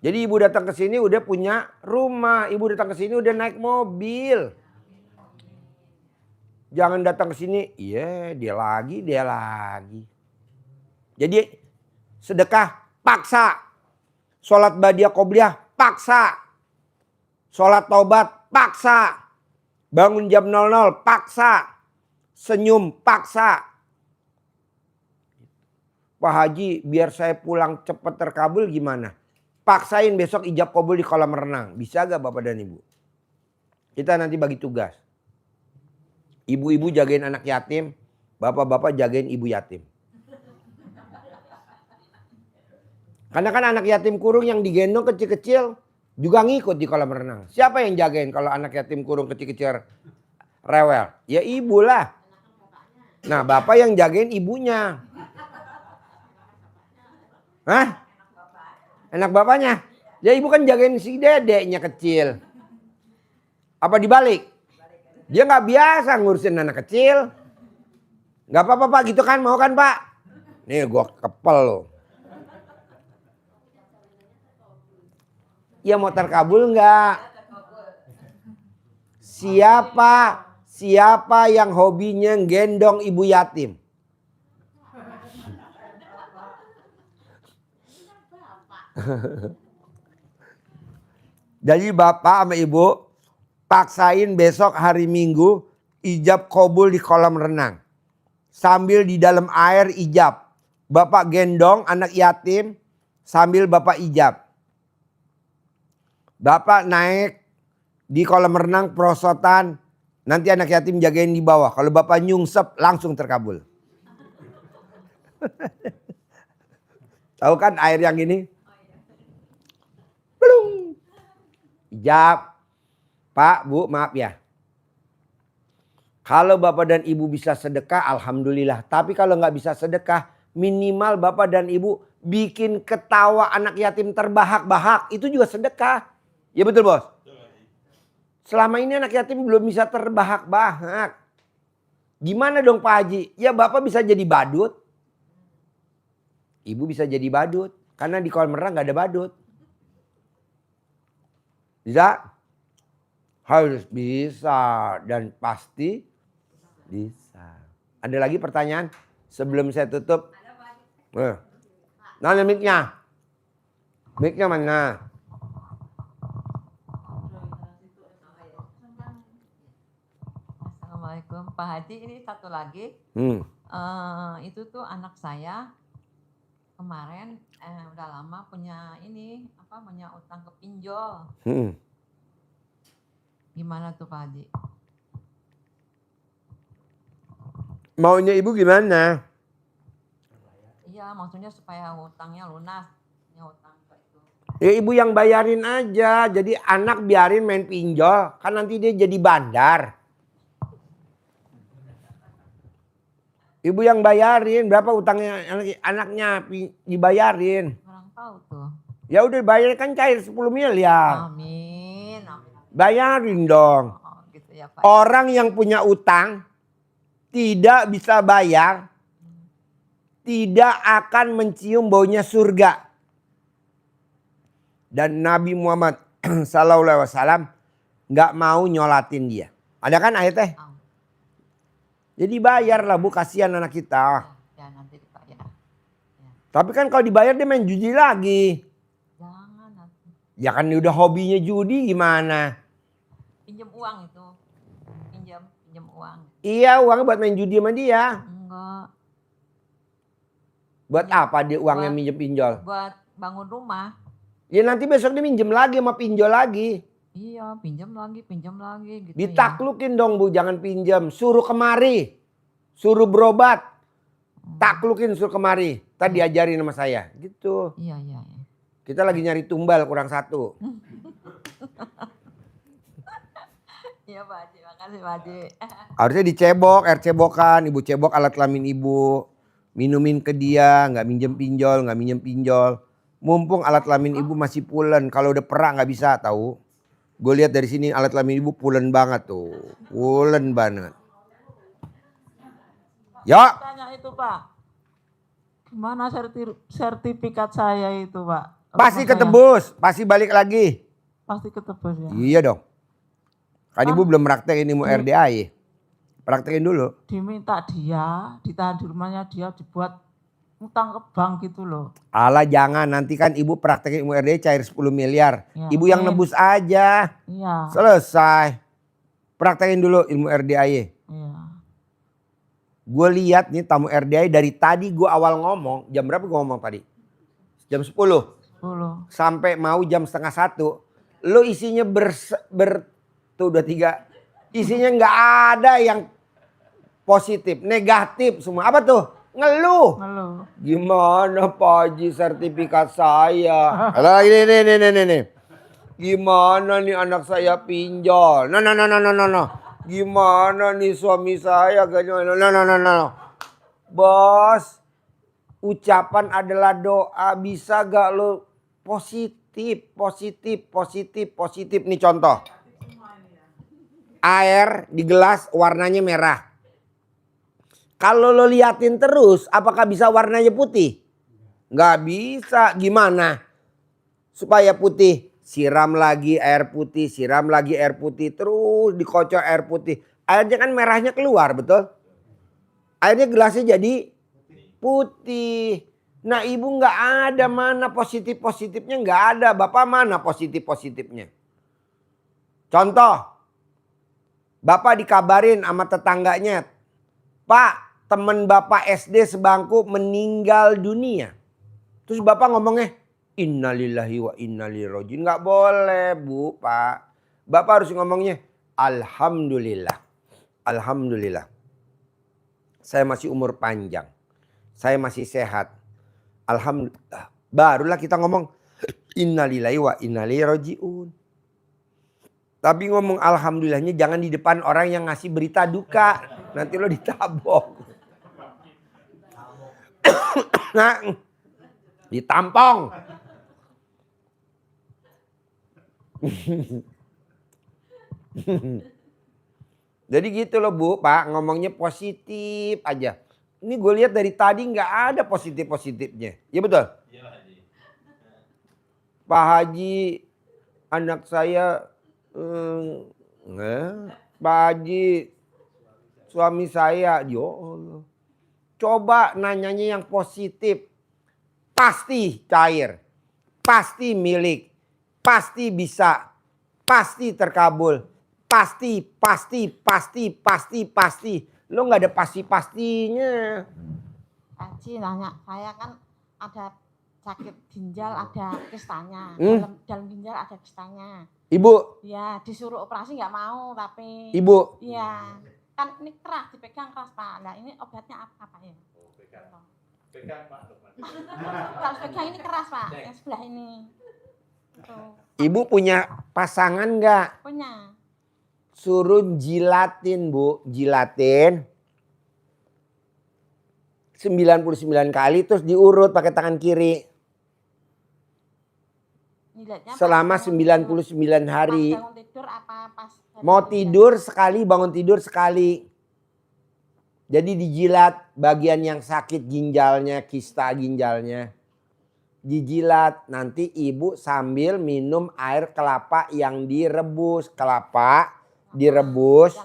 [SPEAKER 2] Jadi ibu datang ke sini udah punya rumah, ibu datang ke sini udah naik mobil. Jangan datang ke sini, iya dia lagi. Jadi sedekah paksa. Sholat badiah qobliyah paksa. Sholat taubat paksa. Bangun jam 00 paksa. Senyum paksa. Pak Haji, biar saya pulang cepat terkabul gimana? Paksain besok ijab kabul di kolam renang. Bisa gak Bapak dan Ibu? Kita nanti bagi tugas. Ibu-ibu jagain anak yatim. Bapak-bapak jagain ibu yatim. Karena kan anak yatim kurung yang digendong kecil-kecil juga ngikut di kolam renang. Siapa yang jagain kalau anak yatim kurung kecil-kecil rewel? Ya ibu lah. Nah bapak yang jagain ibunya. Hah? Enak bapaknya? Ya ibu kan jagain si dedeknya kecil. Apa dibalik? Dia nggak biasa ngurusin anak kecil. Nggak apa-apa Pak, gitu kan? Mau kan Pak? Nih gua kepel loh. Ya mau terkabul nggak? Siapa yang hobinya gendong ibu yatim? Jadi bapak sama ibu paksain besok hari Minggu ijab kabul di kolam renang. Sambil di dalam air ijab. Bapak gendong anak yatim sambil bapak ijab. Bapak naik di kolam renang perosotan. Nanti anak yatim jagain di bawah. Kalau bapak nyungsep langsung terkabul. Tahu kan air yang ini? Belum. Ijab. Pak, Bu, maaf ya. Kalau Bapak dan Ibu bisa sedekah, alhamdulillah. Tapi kalau nggak bisa sedekah, minimal Bapak dan Ibu bikin ketawa anak yatim terbahak-bahak. Itu juga sedekah. Ya betul bos? Selama ini anak yatim belum bisa terbahak-bahak. Gimana dong Pak Haji? Ya Bapak bisa jadi badut. Ibu bisa jadi badut. Karena di kolam renang nggak ada badut. Bisa? Harus bisa dan pasti bisa. Ada lagi pertanyaan sebelum saya tutup? Mana mic-nya? Mic-nya mana?
[SPEAKER 8] Assalamualaikum Pak Haji, ini satu lagi. Itu tuh anak saya kemarin udah lama punya utang ke pinjol. Gimana tuh Pak Haji?
[SPEAKER 2] Maunya ibu gimana?
[SPEAKER 8] Iya, maksudnya supaya hutangnya lunas. Hutang itu.
[SPEAKER 2] Ya ibu yang bayarin aja. Jadi anak biarin main pinjol. Kan nanti dia jadi bandar. Ibu yang bayarin. Berapa utangnya anaknya dibayarin?
[SPEAKER 8] Kurang tahu tuh.
[SPEAKER 2] Ya udah bayar kan cair 10 miliar.
[SPEAKER 8] Amin.
[SPEAKER 2] Bayarin dong.
[SPEAKER 8] Oh, gitu ya, Pak.
[SPEAKER 2] Orang yang punya utang tidak bisa bayar, tidak akan mencium baunya surga. Dan Nabi Muhammad SAW nggak mau nyolatin dia. Ada kan ayatnya? Jadi bayarlah Bu, kasihan anak kita.
[SPEAKER 8] Ya nanti dibayar. Ya.
[SPEAKER 2] Tapi kan kalau dibayar dia main judi lagi.
[SPEAKER 8] Jangan nanti.
[SPEAKER 2] Ya kan udah hobinya judi gimana?
[SPEAKER 8] Pinjam uang itu. Pinjam uang.
[SPEAKER 2] Iya uangnya buat main judi sama dia.
[SPEAKER 8] Enggak.
[SPEAKER 2] Buat apa dia uangnya minjem pinjol?
[SPEAKER 8] Buat bangun rumah.
[SPEAKER 2] Ya nanti besok dia minjem lagi sama pinjol lagi.
[SPEAKER 8] Iya, pinjam lagi gitu.
[SPEAKER 2] Ditaklukin dong Bu, jangan pinjam. Suruh kemari. Suruh berobat. Taklukin suruh kemari. Tadi diajarin sama saya. Gitu.
[SPEAKER 8] Iya.
[SPEAKER 2] Kita lagi nyari tumbal kurang 1.
[SPEAKER 8] Iya Pak Haji, makasih Pak Haji.
[SPEAKER 2] Harusnya dicebok, air cebokan. Ibu cebok alat kelamin ibu. Minumin ke dia, nggak minjem pinjol. Mumpung alat kelamin ibu masih pulen. Kalau udah perak nggak bisa tahu. Gue lihat dari sini alat kelamin ibu pulen banget tuh. Pulen banget. Ya.
[SPEAKER 3] Tanya itu Pak. Gimana sertifikat saya itu, Pak?
[SPEAKER 2] Pasti
[SPEAKER 3] Rumah saya
[SPEAKER 2] ketebus, pasti balik lagi.
[SPEAKER 3] pasti ketebus ya.
[SPEAKER 2] Iya dong. Kan ibu belum praktekin ilmu
[SPEAKER 3] Iya.
[SPEAKER 2] RDAY. Praktekin dulu.
[SPEAKER 3] Diminta dia, ditahan di rumahnya dia, dibuat utang ke bank gitu loh.
[SPEAKER 2] Alah jangan, nanti kan ibu praktekin ilmu RDAY cair 10 miliar.
[SPEAKER 3] Ya,
[SPEAKER 2] Ibu yang
[SPEAKER 3] amin.
[SPEAKER 2] nebus aja.
[SPEAKER 3] Iya,
[SPEAKER 2] Selesai. Praktekin dulu ilmu RDAY.
[SPEAKER 3] iya.
[SPEAKER 2] Gue lihat nih tamu RDAY dari tadi gue awal ngomong. Jam berapa gue ngomong tadi? Jam 10.
[SPEAKER 3] 10.
[SPEAKER 2] Sampai mau jam setengah 1. Lo isinya tuh udah 3. Isinya nggak ada yang positif, negatif semua. Apa tuh? Ngeluh.
[SPEAKER 3] Ngeluh.
[SPEAKER 2] Gimana Pak Haji sertifikat saya? Alah ini. Gimana nih anak saya pinjol? No. Gimana nih suami saya? No. Bos, ucapan adalah doa. Bisa gak lo positif? Nih contoh. Air di gelas warnanya merah. Kalau lo liatin terus, apakah bisa warnanya putih? Nggak bisa. Gimana? Supaya putih. Siram lagi air putih, terus dikocok air putih. Airnya kan merahnya keluar, betul? Airnya gelasnya jadi putih. Nah ibu nggak ada, mana positifnya nggak ada. Bapak mana positifnya? Contoh, bapak dikabarin sama tetangganya, Pak, temen bapak SD sebangku meninggal dunia. Terus bapak ngomongnya, innalillahi wa inna ilaihi raji'un. Nggak boleh bu, pak. Bapak harus ngomongnya, alhamdulillah. Saya masih umur panjang. Saya masih sehat. Alhamdulillah. Barulah kita ngomong, innalillahi wa inna ilaihi raji'un. Tapi ngomong alhamdulillahnya jangan di depan orang yang ngasih berita duka. Nanti lo ditabok. Nah, ditampong. Jadi gitu loh bu, pak, ngomongnya positif aja. Ini gue lihat dari tadi nggak ada positifnya. Ya betul? Pak Haji, anak saya, Pak Haji, suami saya, ya Allah. Coba nanyanya yang positif. Pasti cair, pasti milik, pasti bisa, pasti terkabul, pasti. Lo nggak ada pasti-pastinya.
[SPEAKER 1] Haji nanya, saya kan ada sakit ginjal, ada kistanya. Dalam ginjal ada kistanya.
[SPEAKER 2] Ibu,
[SPEAKER 1] Ya disuruh operasi nggak mau, tapi
[SPEAKER 2] ibu,
[SPEAKER 1] iya kan ini keras, dipegang keras pak. Nah ini obatnya apa pak ya?
[SPEAKER 4] Pegang Pak.
[SPEAKER 1] Kalau pegang ini keras pak, yang sebelah ini. Tuh.
[SPEAKER 2] ibu punya pasangan nggak?
[SPEAKER 1] Punya.
[SPEAKER 2] Suruh jilatin bu, jilatin 99 kali terus diurut pakai tangan kiri.
[SPEAKER 1] Jilatnya
[SPEAKER 2] Selama
[SPEAKER 1] pas bangun
[SPEAKER 2] 99 hari.
[SPEAKER 1] Pas bangun tidur apa pas?
[SPEAKER 2] Mau tidur sekali, bangun tidur sekali. Jadi dijilat bagian yang sakit ginjalnya, kista ginjalnya. Dijilat, nanti ibu sambil minum air kelapa yang direbus. Kelapa direbus,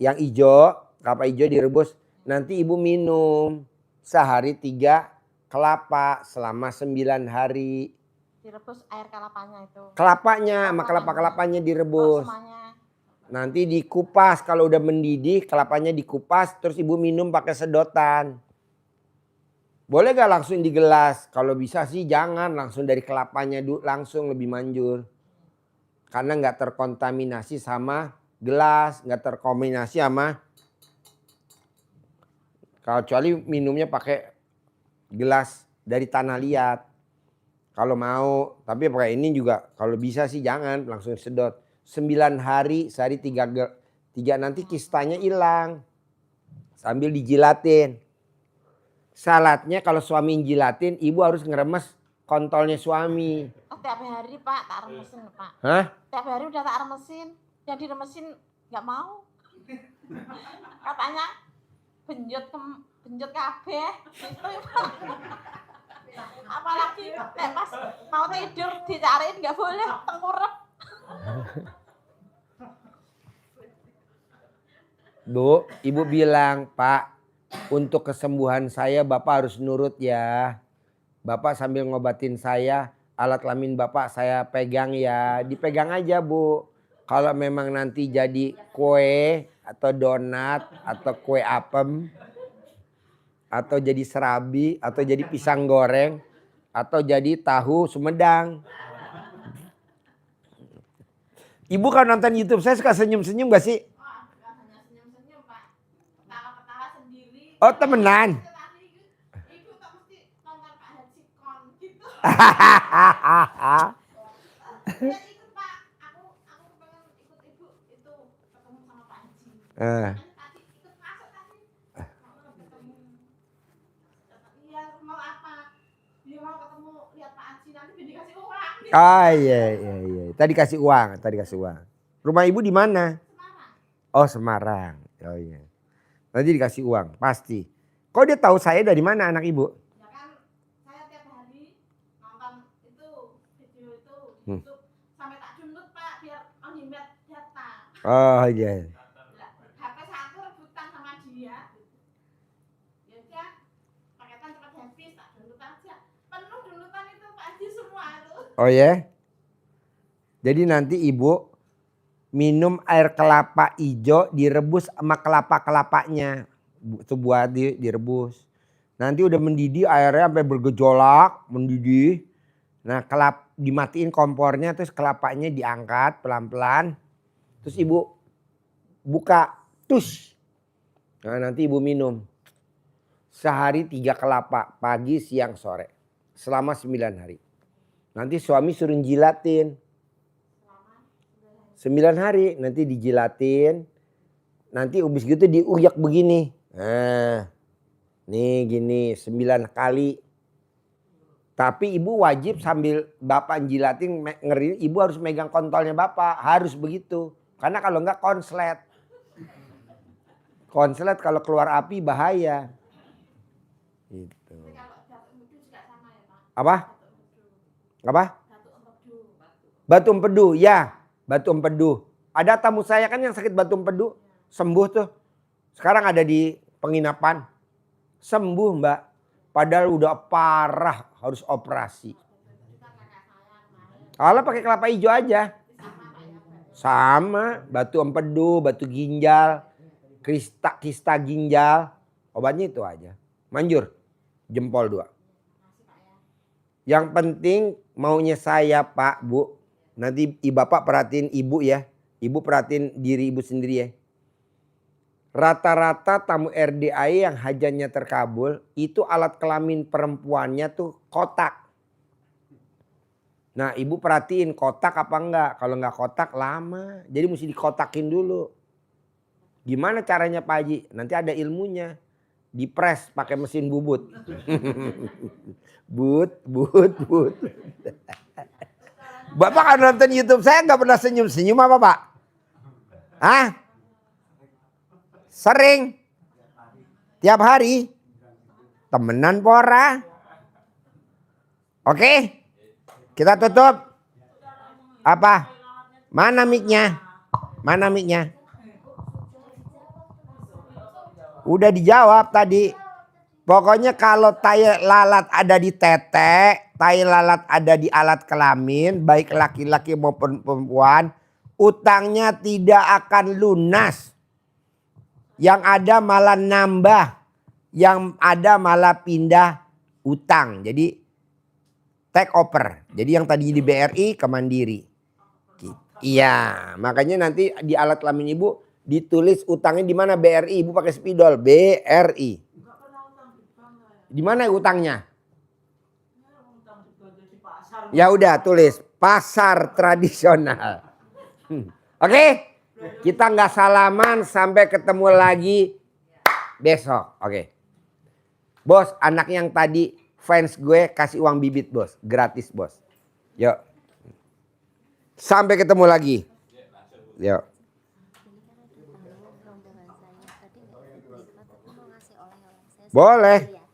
[SPEAKER 2] yang hijau, kelapa hijau direbus. Nanti ibu minum sehari 3 kelapa selama 9 hari.
[SPEAKER 1] Direbus air kelapanya itu.
[SPEAKER 2] Kelapanya sama kelapa-kelapanya direbus.
[SPEAKER 1] Semuanya.
[SPEAKER 2] Nanti dikupas, kalau udah mendidih kelapanya dikupas terus ibu minum pakai sedotan. Boleh gak langsung di gelas? Kalau bisa sih jangan, langsung dari kelapanya langsung lebih manjur. Karena gak terkontaminasi sama gelas, gak terkontaminasi sama, kecuali minumnya pakai gelas dari tanah liat. Kalau mau, tapi pakai ini juga kalau bisa sih jangan, langsung sedot. 9 hari, sehari 3 nanti kistanya hilang. Sambil dijilatin. Salatnya kalau suami jilatin, ibu harus ngeremes kontolnya suami.
[SPEAKER 1] Oh, tiap hari pak, tak remesin pak.
[SPEAKER 2] Hah?
[SPEAKER 1] Tiap hari udah tak remesin. Yang diremesin nggak mau. Katanya benjut genjot kabeh gitu. Apalagi nek pas mau tidur dicariin nggak boleh tengkurap.
[SPEAKER 2] Bu, Ibu bilang, Pak, untuk kesembuhan saya Bapak harus nurut ya. Bapak sambil ngobatin saya, alat kelamin Bapak saya pegang ya. Dipegang aja Bu. Kalau memang nanti jadi kue atau donat atau kue apem atau jadi serabi atau jadi pisang goreng atau jadi tahu Sumedang. Ibu kalau nonton YouTube saya suka senyum-senyum gak sih?
[SPEAKER 1] Bukan hanya senyum-senyum, Pak. Ketawa-ketawa sendiri.
[SPEAKER 2] Oh temenan.
[SPEAKER 1] Ibu tak mesti nonton Pak Haji Kon gitu. Ya ikut Pak, aku pengen ikut ibu itu ketemu sama Pak Haji. Tadi ikut masuk tadi. Mau ketemu. Iya mau apa? Dia mau ketemu lihat Pak Haji nanti dia dikasih uang.
[SPEAKER 2] Ah iya. Tadi kasih uang. Rumah Ibu di mana?
[SPEAKER 1] Semarang.
[SPEAKER 2] Oh Semarang. Oh iya. Nanti dikasih uang pasti. Kok dia tahu saya dari mana anak Ibu?
[SPEAKER 1] Ya kan saya tiap hari nonton itu video itu di YouTube sampai tak download Pak biar menghemat data.
[SPEAKER 2] Oh iya.
[SPEAKER 1] HP satu rebutan sama dia. Ya udah, paketan cepat habis tak download aja. Penuh downloadan itu Pak Haji semua itu.
[SPEAKER 2] Oh ya. Jadi nanti Ibu minum air kelapa hijau direbus sama kelapa-kelapanya. Itu buat direbus. Nanti udah mendidih airnya sampai bergejolak, mendidih. Nah, dimatiin kompornya terus kelapanya diangkat pelan-pelan. Terus Ibu buka tus. Nah, nanti Ibu minum. Sehari 3 kelapa, pagi, siang, sore. Selama 9 hari. Nanti suami suruh jilatin. 9 hari nanti dijilatin. Nanti habis gitu diuyak begini. Nah, nih gini 9 kali. Tapi Ibu wajib sambil Bapak jilatin ngeri, Ibu harus megang kontolnya Bapak. Harus begitu. Karena kalau enggak konslet. Konslet kalau keluar api bahaya. Gitu.
[SPEAKER 1] Kalau Datuk Empedu juga sama ya Pak.
[SPEAKER 2] Apa? Apa?
[SPEAKER 1] Datuk Empedu.
[SPEAKER 2] Batu empedu, ya. Batu empedu. Ada tamu saya kan yang sakit batu empedu. Sembuh tuh. Sekarang ada di penginapan. Sembuh Mbak. Padahal udah parah harus operasi. Kalau pakai kelapa hijau aja. Sama. Batu empedu, batu ginjal. Kista ginjal. Obatnya itu aja. Manjur. Jempol 2. Yang penting maunya saya Pak, Bu. Nanti Bapak perhatiin Ibu ya. Ibu perhatiin diri Ibu sendiri ya. Rata-rata tamu RDAI yang hajatnya terkabul. Itu alat kelamin perempuannya tuh kotak. Nah Ibu perhatiin kotak apa enggak. Kalau enggak kotak lama. Jadi mesti dikotakin dulu. Gimana caranya Pak Haji? Nanti ada ilmunya. Dipres pakai mesin bubut. but. Bapak kan nonton YouTube saya nggak pernah senyum-senyum apa Pak? Hah? Sering? Tiap hari? Temenan pora? Oke? Kita tutup? Apa? Mana mic-nya? Mana mic-nya? Udah dijawab tadi. Pokoknya kalau tai lalat ada di tete, tai lalat ada di alat kelamin, baik laki-laki maupun perempuan, utangnya tidak akan lunas. Yang ada malah nambah, yang ada malah pindah utang. Jadi take over. Jadi yang tadi di BRI ke Mandiri. Iya, makanya nanti di alat kelamin Ibu ditulis utangnya di mana BRI, Ibu pakai spidol BRI. Di mana utangnya? Ya udah tulis pasar tradisional. Oke? Kita nggak salaman sampai ketemu lagi besok. Oke. Bos, anak yang tadi fans gue kasih uang bibit bos, gratis bos. Yuk. Sampai ketemu lagi. Yuk.
[SPEAKER 9] Boleh.